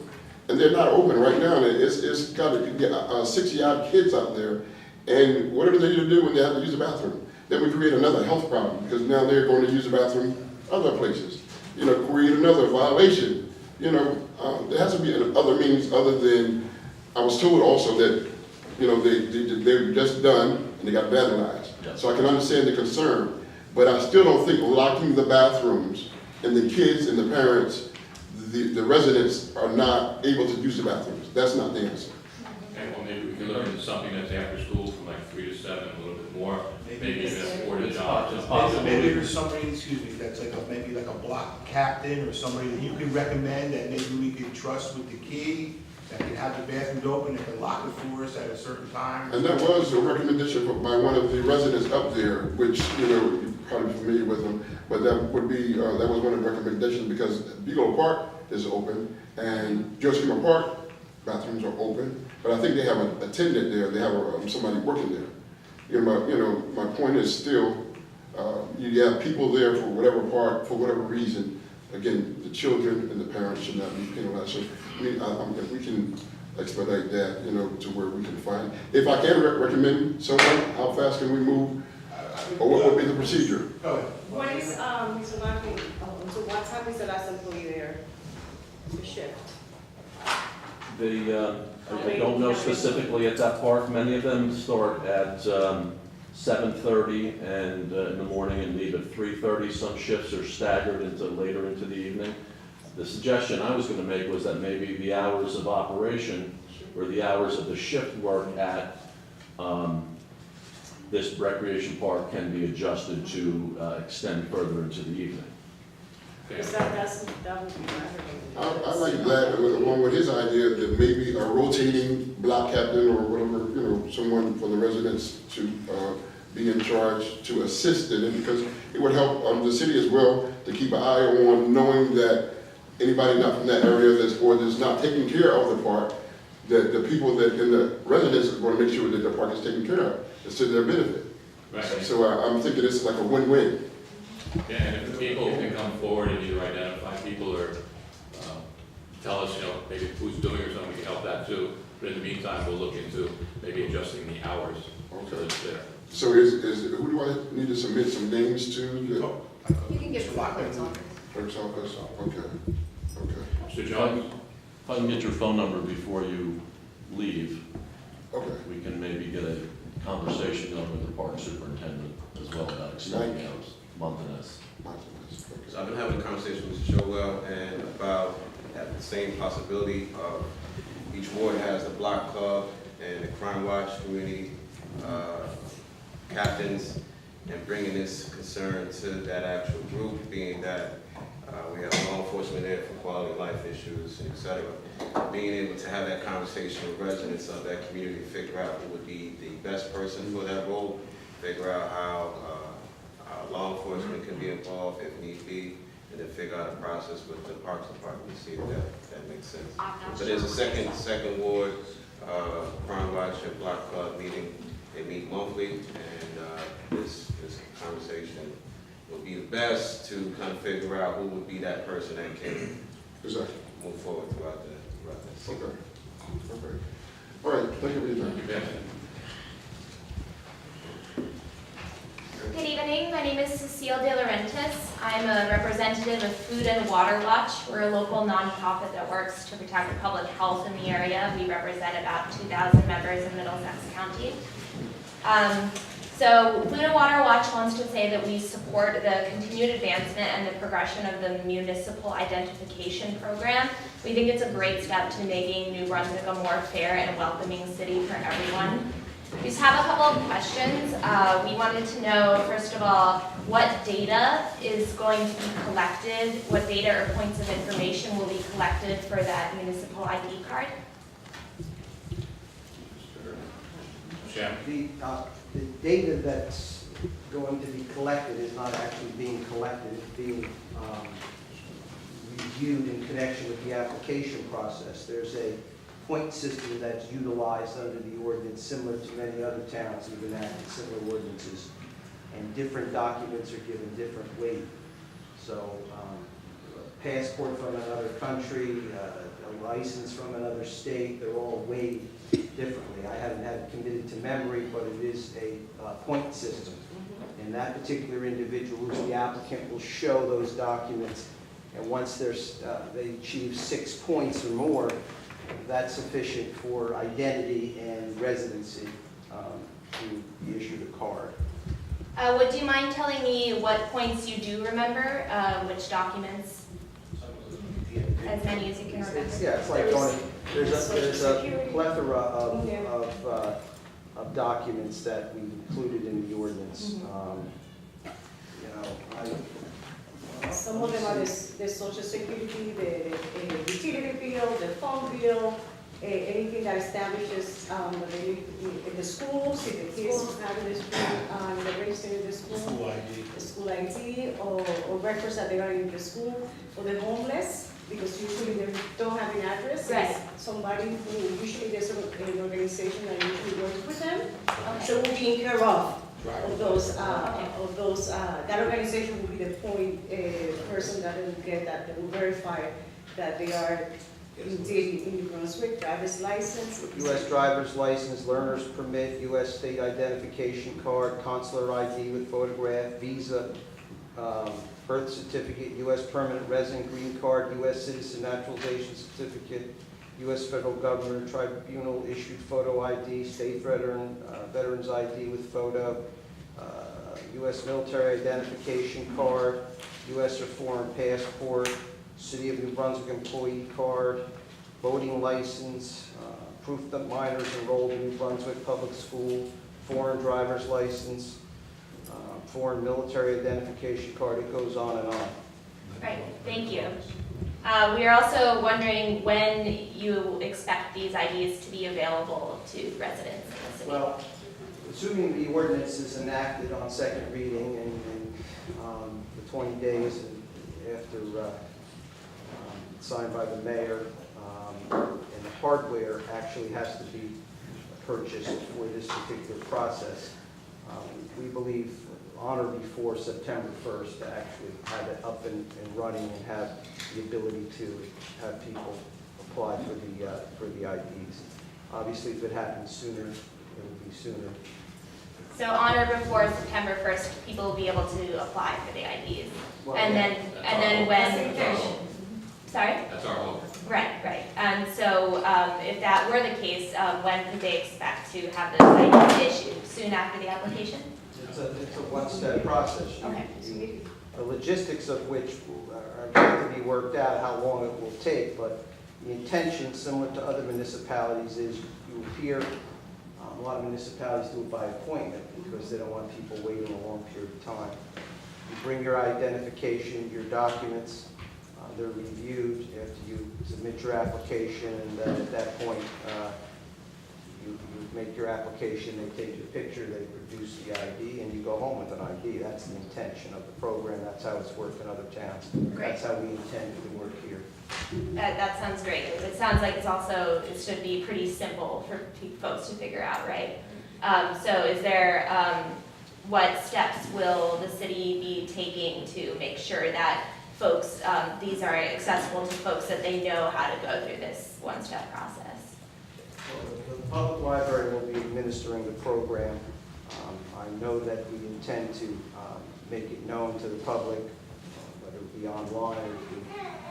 J: And they're not open right now, and it's got 60-odd kids out there, and whatever they need to do when they have to use the bathroom, then we create another health problem, because now they're going to use the bathroom other places. Create another violation. There has to be other means other than, I was told also that, they were just done and they got vandalized.
F: Yes.
J: So I can understand the concern, but I still don't think locking the bathrooms and the kids and the parents, the residents are not able to use the bathrooms. That's not the answer.
A: Okay, well, maybe we can look into something that's after school from like 3 to 7, a little bit more, maybe even a 4 to job.
K: Maybe there's somebody, that's maybe like a block captain or somebody that you could recommend that maybe we could trust with the key, that could have the bathrooms open, that could lock it for us at a certain time.
J: And that was a recommendation by one of the residents up there, which, you're probably familiar with them, but that would be, that was one of the recommendations, because Beagle Park is open, and George Schumer Park, bathrooms are open, but I think they have an attendant there, they have somebody working there. My point is still, you have people there for whatever part, for whatever reason. Again, the children and the parents should not be penalized. So, if we can expedite that, to where we can find. If I can recommend someone, how fast can we move? Or what would be the procedure?
K: Go ahead.
D: What is, Mr. Martin, so what time is the last employee there? The shift?
F: I don't know specifically at that park. Many of them start at 7:30 and in the morning and leave at 3:30. Some shifts are staggered into later into the evening. The suggestion I was going to make was that maybe the hours of operation or the hours of the shift work at this recreation park can be adjusted to extend further into the evening.
D: Because that would be my recommendation.
J: I like that, along with his idea that maybe a rotating block captain or whatever, someone for the residents to be in charge to assist in it, because it would help the city as well to keep an eye on knowing that anybody not from that area that's not taking care of the park, that the people that in the residents are going to make sure that the park is taken care of. It's to their benefit.
A: Right.
J: So I'm thinking this is like a win-win.
A: Yeah, and if the people can come forward and either identify people or tell us, maybe who's doing or something, we can help that too. But in the meantime, we'll look into maybe adjusting the hours so it's there.
J: So who do I need to submit some names to?
C: You can give the clerk's office.
J: Clerk's office? Okay.
A: Mr. Jones?
F: If I can get your phone number before you leave,
J: Okay.
F: we can maybe get a conversation going with the park superintendent as well about extending hours, Montanez.
L: So I've been having a conversation with Mr. Showell and about the same possibility of each ward has a block club and a crime watch community captains, and bringing this concern to that actual group, being that we have law enforcement there for quality of life issues, et cetera. Being able to have that conversation with residents of that community to figure out who would be the best person for that role, figure out how law enforcement can be involved if need be, and then figure out a process with the Parks Department to see if that makes sense. But there's a second ward Crime Watch and Block Club meeting. They meet monthly, and this conversation will be the best to kind of figure out who would be that person that can
J: Exactly.
L: move forward throughout the city.
J: Okay. Okay. All right, thank you for your time.
A: Yes.
C: Good evening, my name is Cecile De Laurentiis. I'm a representative of Food and Water Watch. We're a local nonprofit that works to protect public health in the area. We represent about 2,000 members in Middlesex County. So Food and Water Watch wants to say that we support the continued advancement and the progression of the municipal identification program. We think it's a great step to making New Brunswick a more fair and welcoming city for everyone. We just have a couple of questions. We wanted to know, first of all, what data is going to be collected? What data or points of information will be collected for that municipal ID card?
A: Shem.
B: The data that's going to be collected is not actually being collected, it's being reviewed in connection with the application process. There's a point system that's utilized under the ordinance, similar to many other towns that have enacted similar ordinances, and different documents are given different weight. So, a passport from another country, a license from another state, they're all weighed differently. I haven't had it committed to memory, but it is a point system. And that particular individual, who's the applicant, will show those documents, and once they achieve 6 points or more, that's sufficient for identity and residency to be issued a card.
C: Would you mind telling me what points you do remember, which documents? As many as you can remember.
B: It's like going, there's a plethora of documents that we've included in the ordinance.
D: Some of them are the social security, the utility bill, the phone bill, anything that establishes that they live in the schools, if the kids have in the school, they're registered in the school. The school ID, or records that they are in the school. For the homeless, because usually they don't have an address.
C: Right.
D: Somebody who, usually there's an organization that usually works with them. So we'll be in care of those, that organization will be the point person that will get that, that will verify that they are indeed in New Brunswick, driver's license.
B: U.S. driver's license, learner's permit, U.S. state identification card, consular ID with photograph, visa, birth certificate, U.S. permanent resident green card, U.S. citizen naturalization certificate, U.S. federal government tribunal issued photo ID, state veteran's ID with photo, U.S. military identification card, U.S. or foreign passport, City of New Brunswick employee card, voting license, proof that minors enrolled in New Brunswick public school, foreign driver's license, foreign military identification card, it goes on and on.
C: Right, thank you. We are also wondering when you expect these IDs to be available to residents in the city.
B: Well, assuming the ordinance is enacted on second reading and the 20 days after signed by the mayor, and the hardware actually has to be purchased for this particular process, we believe on or before September 1st to actually have it up and running and have the ability to have people apply for the IDs. Obviously, if it happens sooner, it will be sooner.
C: So on or before September 1st, people will be able to apply for the IDs.
B: Well,
C: And
B: yeah.
C: then when there's, sorry?
A: That's our hope.
C: Right. And so if that were the case, when could they expect to have those IDs issued? Soon after the application?
B: It's a one-step process.
C: Okay.
B: The logistics of which are going to be worked out, how long it will take, but the intention, similar to other municipalities, is you appear, a lot of municipalities do it by appointment because they don't want people waiting a long period of time. You bring your identification, your documents, they're reviewed after you submit your application, and then at that point, you make your application, they take your picture, they produce the ID, and you go home with an ID. That's the intention of the program. That's how it's worked in other towns.
C: Great.
B: That's how we intend it to work here.
C: That sounds great. It sounds like it should be pretty simple for folks to figure out, right? So is there, what steps will the city be taking to make sure that folks, these are accessible to folks, that they know how to go through this one-step process?
B: Well, the public library will be administering the program. I know that we intend to make it known to the public, whether it be online or through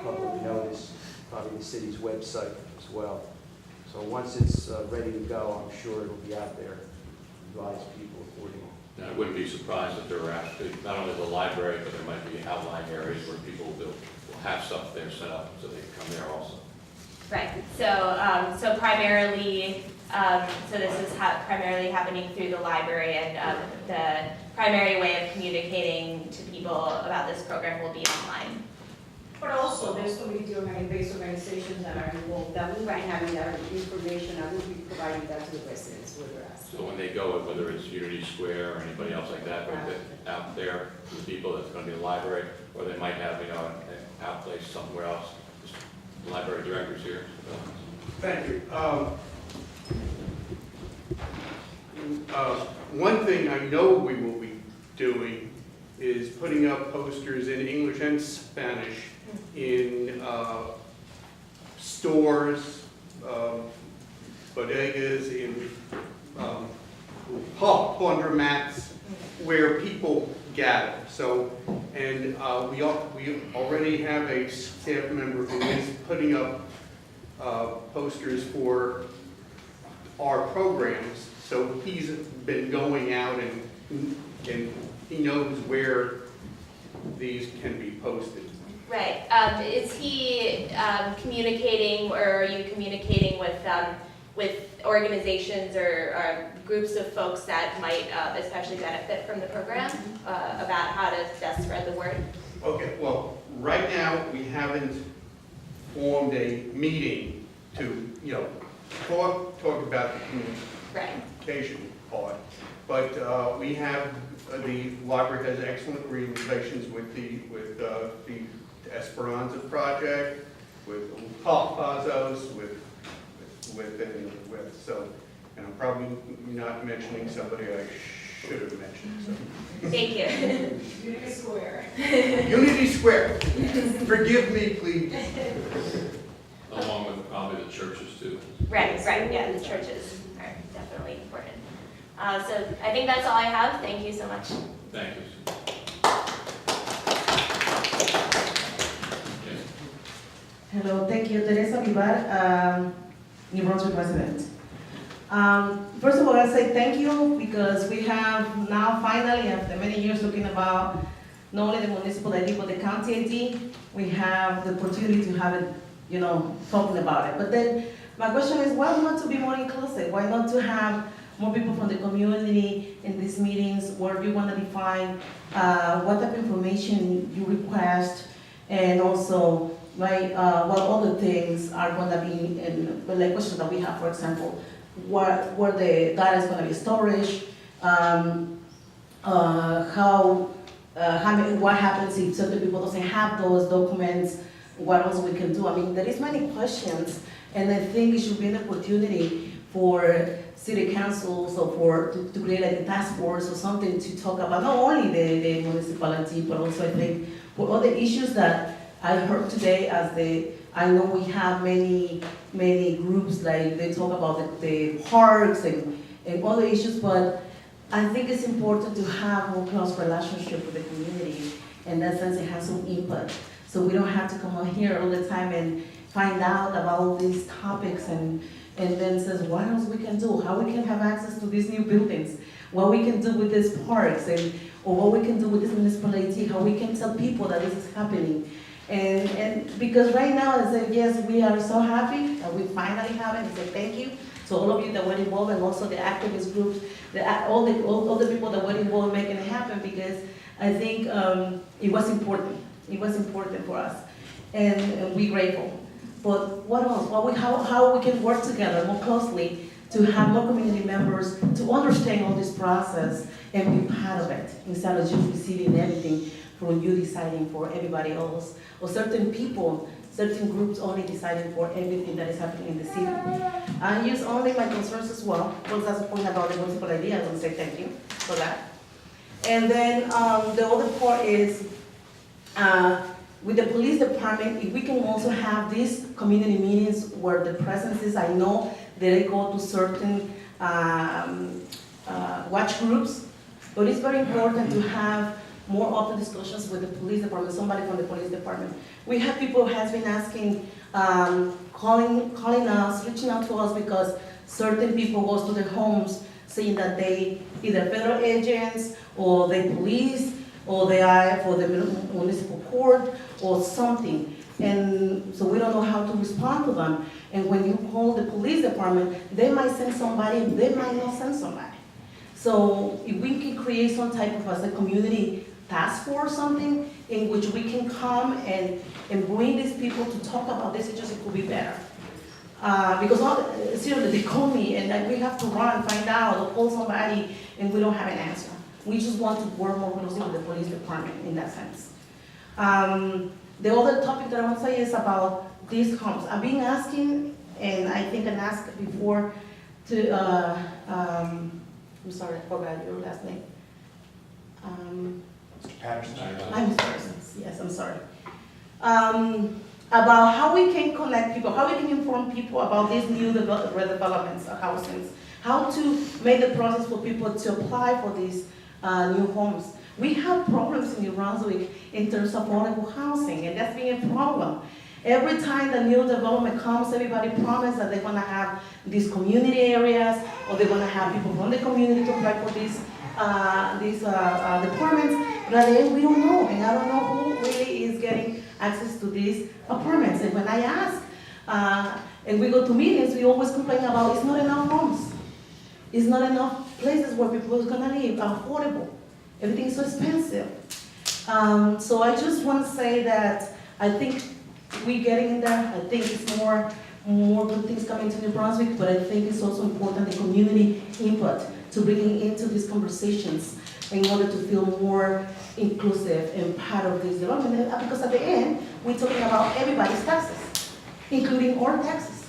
B: public notice, probably the city's website as well. So once it's ready to go, I'm sure it'll be out there, advise people accordingly.
A: And I wouldn't be surprised if there were actually, not only the library, but there might be outlying areas where people will have stuff there set up, so they can come there also.
C: Right, so primarily, so this is primarily happening through the library, and the primary way of communicating to people about this program will be online.
D: But also, there's community-based organizations that are involved, that will be having that information, and will be providing that to the residents where they're at.
A: So when they go, whether it's Unity Square or anybody else like that, or out there to the people, that's going to be the library, or they might have, an outplace somewhere else. Just the library director's here.
M: Thank you. One thing I know we will be doing is putting up posters in English and Spanish in stores, bodegas, in laundromats, where people gather. So, and we already have a staff member who is putting up posters for our programs. So he's been going out and he knows where these can be posted.
C: Right, is he communicating, or are you communicating with organizations or groups of folks that might especially benefit from the program about how to best spread the word?
M: Okay, well, right now, we haven't formed a meeting to, talk about the communication part. But we have, the library has excellent relations with the Esperanza Project, with Pazos, so, and I'm probably not mentioning somebody I should have mentioned. So.
C: Thank you.
D: Unity Square.
M: Unity Square. Forgive me, please.
A: Along with probably the churches too.
C: Right, yeah, the churches are definitely important. So I think that's all I have. Thank you so much.
A: Thank you.
N: Hello, thank you. Teresa Vivar, New Brunswick resident. First of all, I'll say thank you because we have now finally, after many years looking about not only the municipal ID but the county ID, we have the opportunity to have it, talking about it. But then my question is, why not to be more inclusive? Why not to have more people from the community in these meetings where you want to define what type of information you request, and also what other things are going to be in the questions that we have, for example, where the data is going to be stored, what happens if certain people doesn't have those documents, what else we can do. I mean, there is many questions, and I think it should be an opportunity for city councils or to create like a task force or something to talk about not only the municipality, but also I think for other issues that I heard today. I know we have many groups, like they talk about the parks and other issues, but I think it's important to have a more close relationship with the community. In that sense, it has some input. So we don't have to come out here all the time and find out about all these topics and then says what else we can do, how we can have access to these new buildings, what we can do with these parks, or what we can do with this municipality, how we can tell people that this is happening. And because right now, I say, yes, we are so happy that we finally have it. I say thank you to all of you that were involved, and also the activist groups, all the people that were involved in making it happen, because I think it was important. It was important for us, and we're grateful. But what else? How we can work together more closely to have more community members to understand all this process and be part of it, instead of just receiving everything from you deciding for everybody else, or certain people certain groups only deciding for everything that is happening in the city. I use only my concerns as well, because that's the point about the municipal idea, I want to say thank you for that. And then the other part is, with the police department, if we can also have these community meetings where the presence is, I know that they go to certain watch groups, but it's very important to have more open discussions with the police department, somebody from the police department. We have people who has been asking, calling us, reaching out to us because certain people goes to their homes saying that they either federal agents or they police or they are for the municipal court or something. And so we don't know how to respond to them. And when you call the police department, they might send somebody, they might not send somebody. So if we can create some type of as a community task force or something in which we can come and bring these people to talk about this, it could be better. Because seriously, they call me and we have to run, find out, or call somebody, and we don't have an answer. We just want to work more closely with the police department in that sense. The other topic that I want to say is about these homes. I've been asking, and I think I asked before to, I'm sorry, I forgot your last name.
K: Mr. Patterson?
N: I'm Patterson, yes, I'm sorry. About how we can connect people, how we can inform people about these new redevelopments of housing, how to make the process for people to apply for these new homes. We have problems in New Brunswick in terms of affordable housing, and that's been a problem. Every time the new development comes, everybody promises that they're going to have these community areas, or they're going to have people from the community to apply for these departments, but at the end we don't know, and I don't know who really is getting access to these apartments. And when I ask, and we go to meetings, we always complain about it's not enough homes. It's not enough places where people are going to live, affordable. Everything is so expensive. So I just want to say that I think we're getting in there. I think it's more good things coming to New Brunswick, but I think it's also important the community input to bring into these conversations in order to feel more inclusive and part of this development. Because at the end, we're talking about everybody's taxes, including our taxes.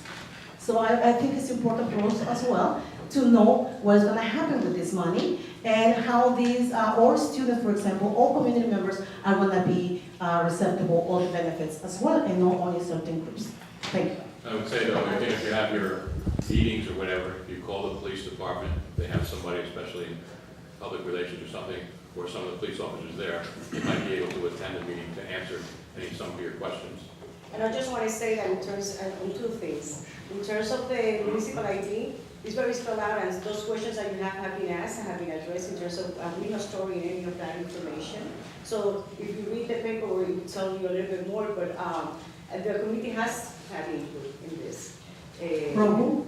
N: So I think it's important for us as well to know what is going to happen with this money and how these, our students, for example, all community members are going to be receptive of all the benefits as well, and not only certain groups. Thank you.
A: I would say though, I think if you have your meetings or whatever, you call the police department, they have somebody, especially in public relations or something, or some of the police officers there, you might be able to attend the meeting to answer some of your questions.
D: And I just want to say that in terms of two things. In terms of the municipal ID, it's very spelled out, and those questions that you have been asked and have been addressed in terms of we not storing any of that information. So if you read the paper, it will tell you a little bit more, but the community has had input in this.
N: From who?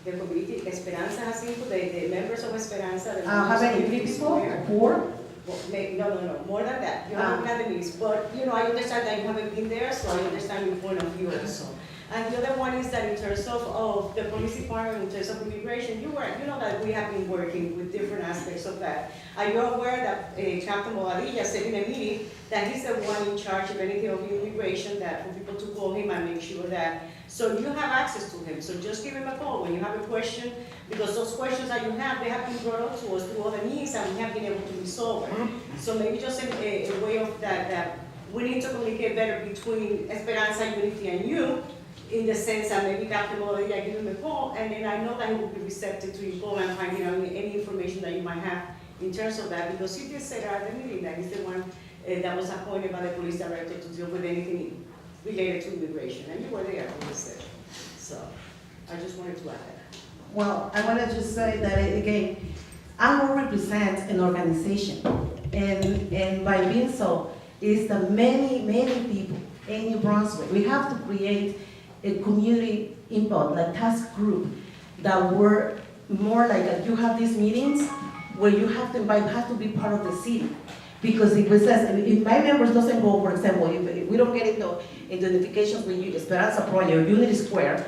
D: The community, Esperanza has input, the members of Esperanza.
N: How many people? 4?
D: No, more than that. You haven't had the meetings, but I understand that you haven't been there, so I understand your point of view also. And the other one is that in terms of the police department, in terms of immigration, you know that we have been working with different aspects of that. Are you aware that Captain Bobadilla said in a meeting that he's the one in charge of anything of immigration, that for people to call him and make sure that, so you have access to him. So just give him a call when you have a question, because those questions that you have, they have been brought up to us through other means and we have been able to resolve it. So maybe just a way of that we need to communicate better between Esperanza, Unity, and you, in the sense that maybe Captain Bobadilla give him a call, and then I know that he will be receptive to your call and finding out any information that you might have in terms of that, because he did say at the meeting that he's the one that was appointed by the police director to deal with anything related to immigration, and you were there when he said it. So I just wanted to add that.
N: Well, I want to just say that, again, I will represent an organization, and by being so, is that many people in New Brunswick, we have to create a community input, like task group, that were more like you have these meetings where you have to invite, have to be part of the city. Because if it says, if my members doesn't go, for example, if we don't get into notifications with you, Esperanza Project or Unity Square,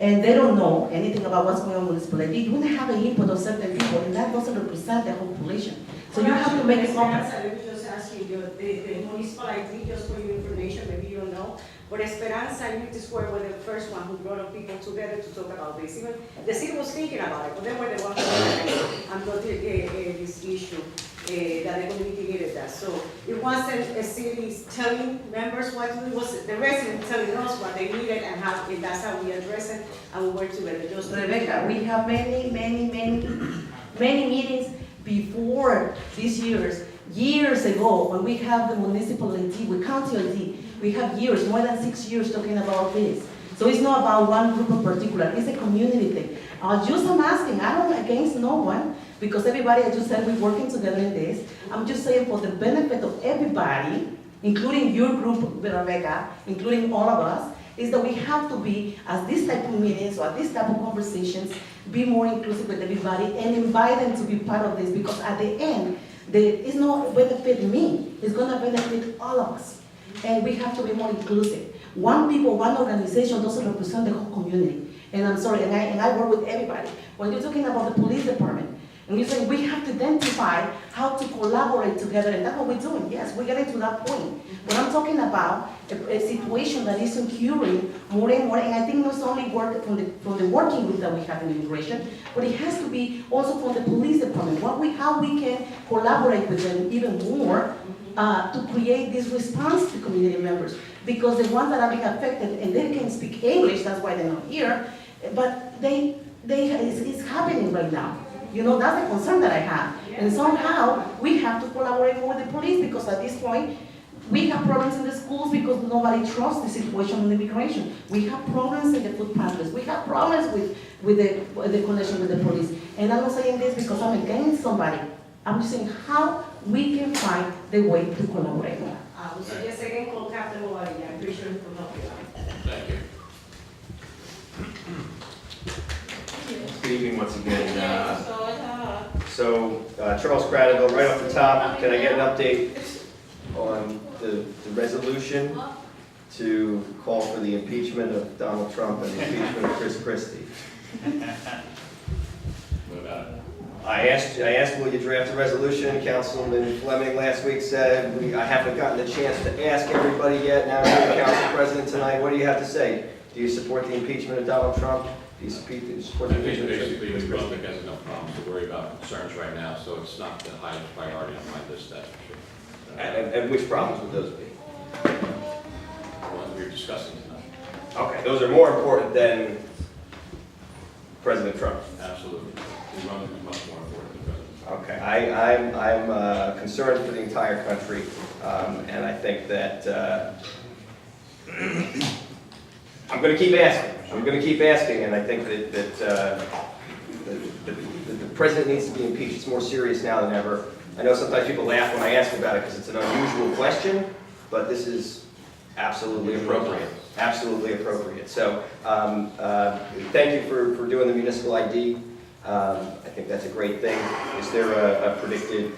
N: and they don't know anything about what's going on with municipality, you wouldn't have an input of certain people, and that doesn't represent the whole population. So you have to make it open.
D: Let me just ask you, the municipal ID, just for your information, maybe you don't know. But Esperanza Unity Square were the first one who brought up people together to talk about this. Even the city was thinking about it, but they were the ones who brought this issue. That the community needed that. So it wasn't a city telling members what to do, it was the residents telling us what they needed and that's how we address it and we work together. Just
N: Rebecca, we have many meetings before these years ago, when we have the municipal LT, with county LT, we have years, more than 6 years talking about this. So it's not about one group in particular, it's a community thing. I'm asking, I don't against no one, because everybody, I just said, we're working together in this. I'm just saying for the benefit of everybody, including your group, Rebecca, including all of us, is that we have to be, as this type of meetings or this type of conversations, be more inclusive with everybody and invite them to be part of this, because at the end, it's not benefit me, it's gonna benefit all of us. And we have to be more inclusive. One people, one organization doesn't represent the whole community. And I'm sorry, and I work with everybody. When you're talking about the police department, and you're saying we have to identify how to collaborate together, and that's what we're doing. Yes, we're getting to that point. But I'm talking about a situation that is occurring more and more, and I think not only work from the working group that we have in immigration, but it has to be also from the police department. How we can collaborate with them even more to create this response to community members, because the ones that are being affected and they can speak English, that's why they're not here, but it's happening right now. You know, that's the concern that I have. And somehow, we have to collaborate more with the police, because at this point, we have problems in the schools because nobody trusts the situation in immigration. We have problems in the food pantries. We have problems with the connection with the police. And I'm not saying this because I'm against somebody. I'm just saying how we can find the way to collaborate.
D: I would suggest again call Captain Bobadilla. I'm pretty sure he will help you out.
A: Thank you.
E: Good evening once again. So Charles Cradaville, right off the top, can I get an update on the resolution to call for the impeachment of Donald Trump and the impeachment of Chris Christie?
A: What about it?
E: I asked will you draft a resolution. Councilman Fleming last week said, I haven't gotten the chance to ask everybody yet. Now you're the council president tonight. What do you have to say? Do you support the impeachment of Donald Trump? Do you support the
A: I think
E: impeachment of
A: basically
E: Chris
A: New
E: Christie?
A: Brunswick has enough problems to worry about, concerns right now, so it's not the highest priority on my list, that's for sure.
E: And which problems would those be?
A: The ones we're discussing tonight.
E: Okay, those are more important than President Trump.
A: Absolutely. New Brunswick is much more important than President.
E: Okay, I'm concerned for the entire country, and I think that I'm going to keep asking. And I think that the president needs to be impeached. It's more serious now than ever. I know sometimes people laugh when I ask about it because it's an unusual question, but this is absolutely appropriate. Absolutely appropriate. So thank you for doing the municipal ID. I think that's a great thing. Is there a predicted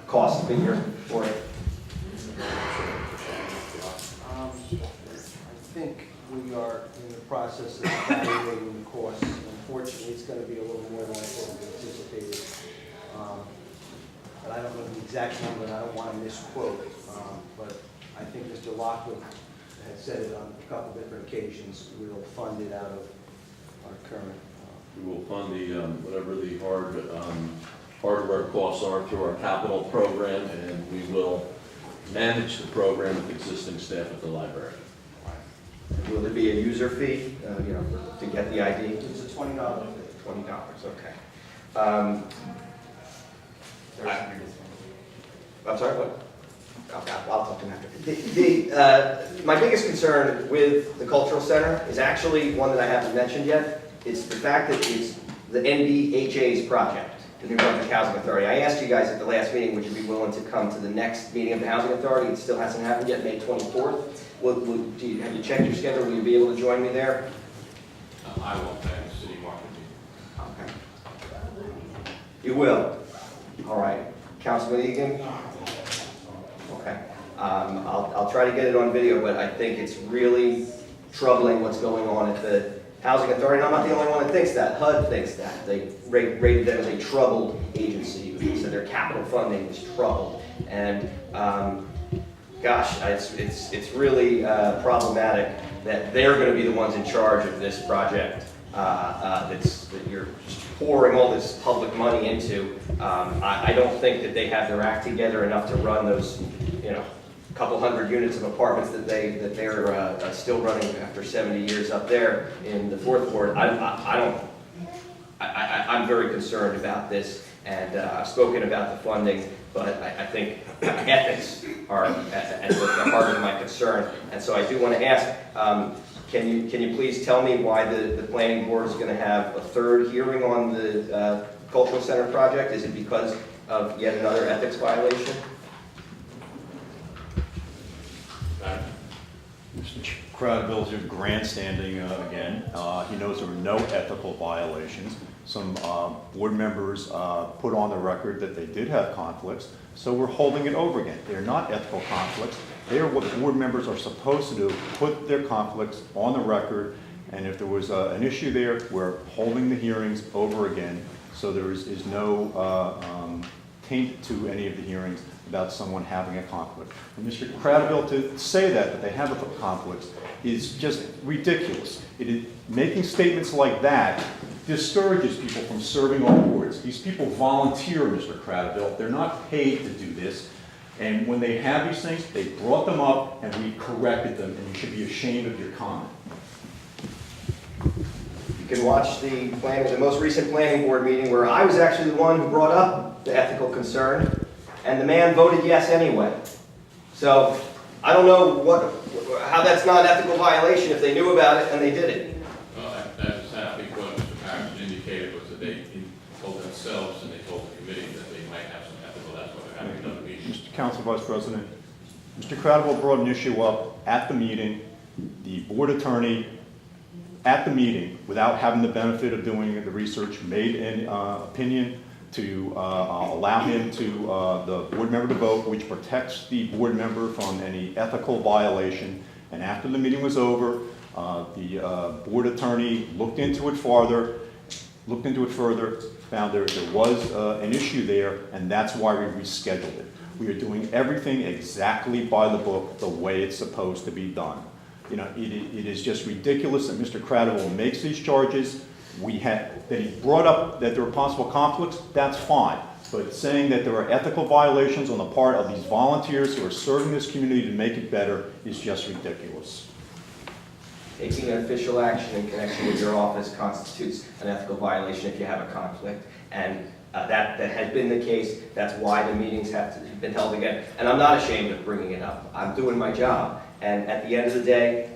E: cost figure for it?
B: I think we are in the process of evaluating the costs. Unfortunately, it's going to be a little more than I thought we anticipated. But I don't know the exact number, and I don't want to misquote. But I think Mr. Lockwood had said it on a couple different occasions. We'll fund it out of our current.
F: We will fund the, whatever the hardware costs are through our capital program, and we will manage the program with existing staff at the library.
E: Will there be a user fee, to get the ID?
B: It's a $20 fee.
E: $20, okay. I'm sorry, what? Okay, I'll talk to him after. My biggest concern with the cultural center is actually one that I haven't mentioned yet. It's the fact that it's the NBHA's project, the New Brunswick Housing Authority. I asked you guys at the last meeting, would you be willing to come to the next meeting of the Housing Authority? It still hasn't happened yet, May 24th. Have you checked your schedule? Will you be able to join me there?
A: I won't pay the city market.
E: Okay. You will? All right. Councilman Egan? Okay. I'll try to get it on video, but I think it's really troubling what's going on at the Housing Authority. And I'm not the only one that thinks that. HUD thinks that. They rated them as a troubled agency. They said their capital funding is troubled. And gosh, it's really problematic that they're going to be the ones in charge of this project that you're pouring all this public money into. I don't think that they have their act together enough to run those, couple hundred units of apartments that they're still running after 70 years up there in the fourth ward. I'm very concerned about this, and I've spoken about the funding, but I think ethics are at the heart of my concern. And so I do want to ask, can you please tell me why the planning board is going to have a third hearing on the cultural center project? Is it because of yet another ethics violation?
H: Mr. Crowdville's here grandstanding again. He knows there were no ethical violations. Some board members put on the record that they did have conflicts, so we're holding it over again. They're not ethical conflicts. They are what board members are supposed to do, put their conflicts on the record, and if there was an issue there, we're holding the hearings over again, so there is no taint to any of the hearings about someone having a conflict. And Mr. Crowdville, to say that they have a conflict is just ridiculous. Making statements like that discourages people from serving on boards. These people volunteer, Mr. Crowdville. They're not paid to do this. And when they have these things, they brought them up and we corrected them, and you should be ashamed of your comment.
E: You can watch the most recent planning board meeting where I was actually the one who brought up the ethical concern, and the man voted yes anyway. So I don't know how that's not an ethical violation if they knew about it and they did it.
A: Well, I think what Mr. Patterson indicated was that they told themselves and they told the committee that they might have some ethical, that's why they're having another meeting.
H: Mr. Council Vice President, Mr. Crowdville brought an issue up at the meeting. The board attorney at the meeting, without having the benefit of doing the research, made an opinion to allow him to, the board member to vote, which protects the board member from any ethical violation. And after the meeting was over, the board attorney looked into it further, found there was an issue there, and that's why we rescheduled it. We are doing everything exactly by the book, the way it's supposed to be done. It is just ridiculous that Mr. Crowdville makes these charges. That he brought up that there were possible conflicts, that's fine. But saying that there are ethical violations on the part of these volunteers who are serving this community to make it better is just ridiculous.
E: Taking an official action in connection with your office constitutes an ethical violation if you have a conflict. And that has been the case. That's why the meetings have been held again. And I'm not ashamed of bringing it up. I'm doing my job. And at the end of the day,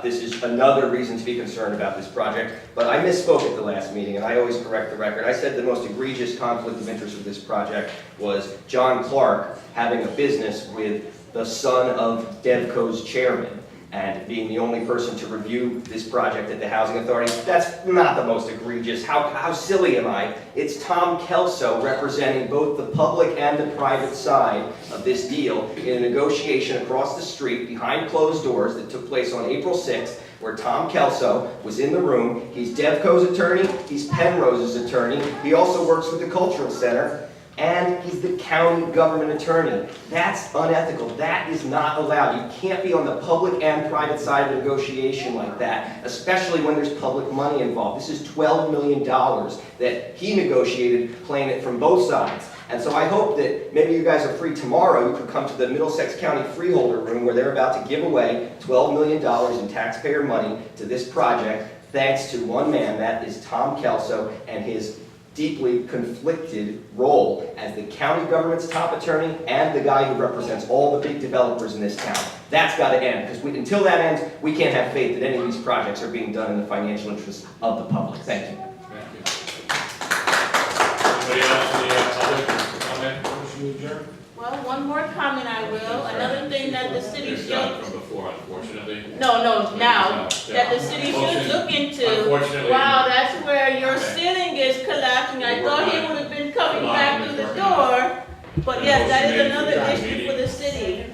E: this is another reason to be concerned about this project. But I misspoke at the last meeting, and I always correct the record. I said the most egregious conflict of interest with this project was John Clark having a business with the son of DevCo's chairman, and being the only person to review this project at the Housing Authority. That's not the most egregious. How silly am I? It's Tom Kelso representing both the public and the private side of this deal in a negotiation across the street behind closed doors that took place on April 6th, where Tom Kelso was in the room. He's DevCo's attorney, he's Penrose's attorney, he also works with the Cultural Center, and he's the county government attorney. That's unethical. That is not allowed. You can't be on the public and private side of a negotiation like that, especially when there's public money involved. This is $12 million that he negotiated, playing it from both sides. And so I hope that maybe you guys are free tomorrow. You could come to the Middlesex County Freeholder Room where they're about to give away $12 million in taxpayer money to this project, thanks to one man, that is Tom Kelso, and his deeply conflicted role as the county government's top attorney and the guy who represents all the big developers in this town. That's got to end, because until that ends, we can't have faith that any of these projects are being done in the financial interest of the public. Thank you.
A: Anybody else in the public comment?
K: Motion adjourned.
I: Well, one more comment I will. Another thing that the city
A: It's
I: should,
A: done from before, unfortunately.
I: now,
A: No,
I: that the city should look into.
A: Unfortunately.
I: Wow, that's where your ceiling is collapsing. I thought he would have been coming back through the door. But yes, that is another issue for the city.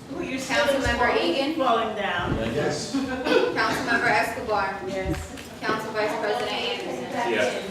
I: Who you
O: Councilmember Egan?
I: Falling down.
K: Yes.
O: Councilmember Escobar.
D: Yes.
O: Council Vice President Anderson.
A: Yes.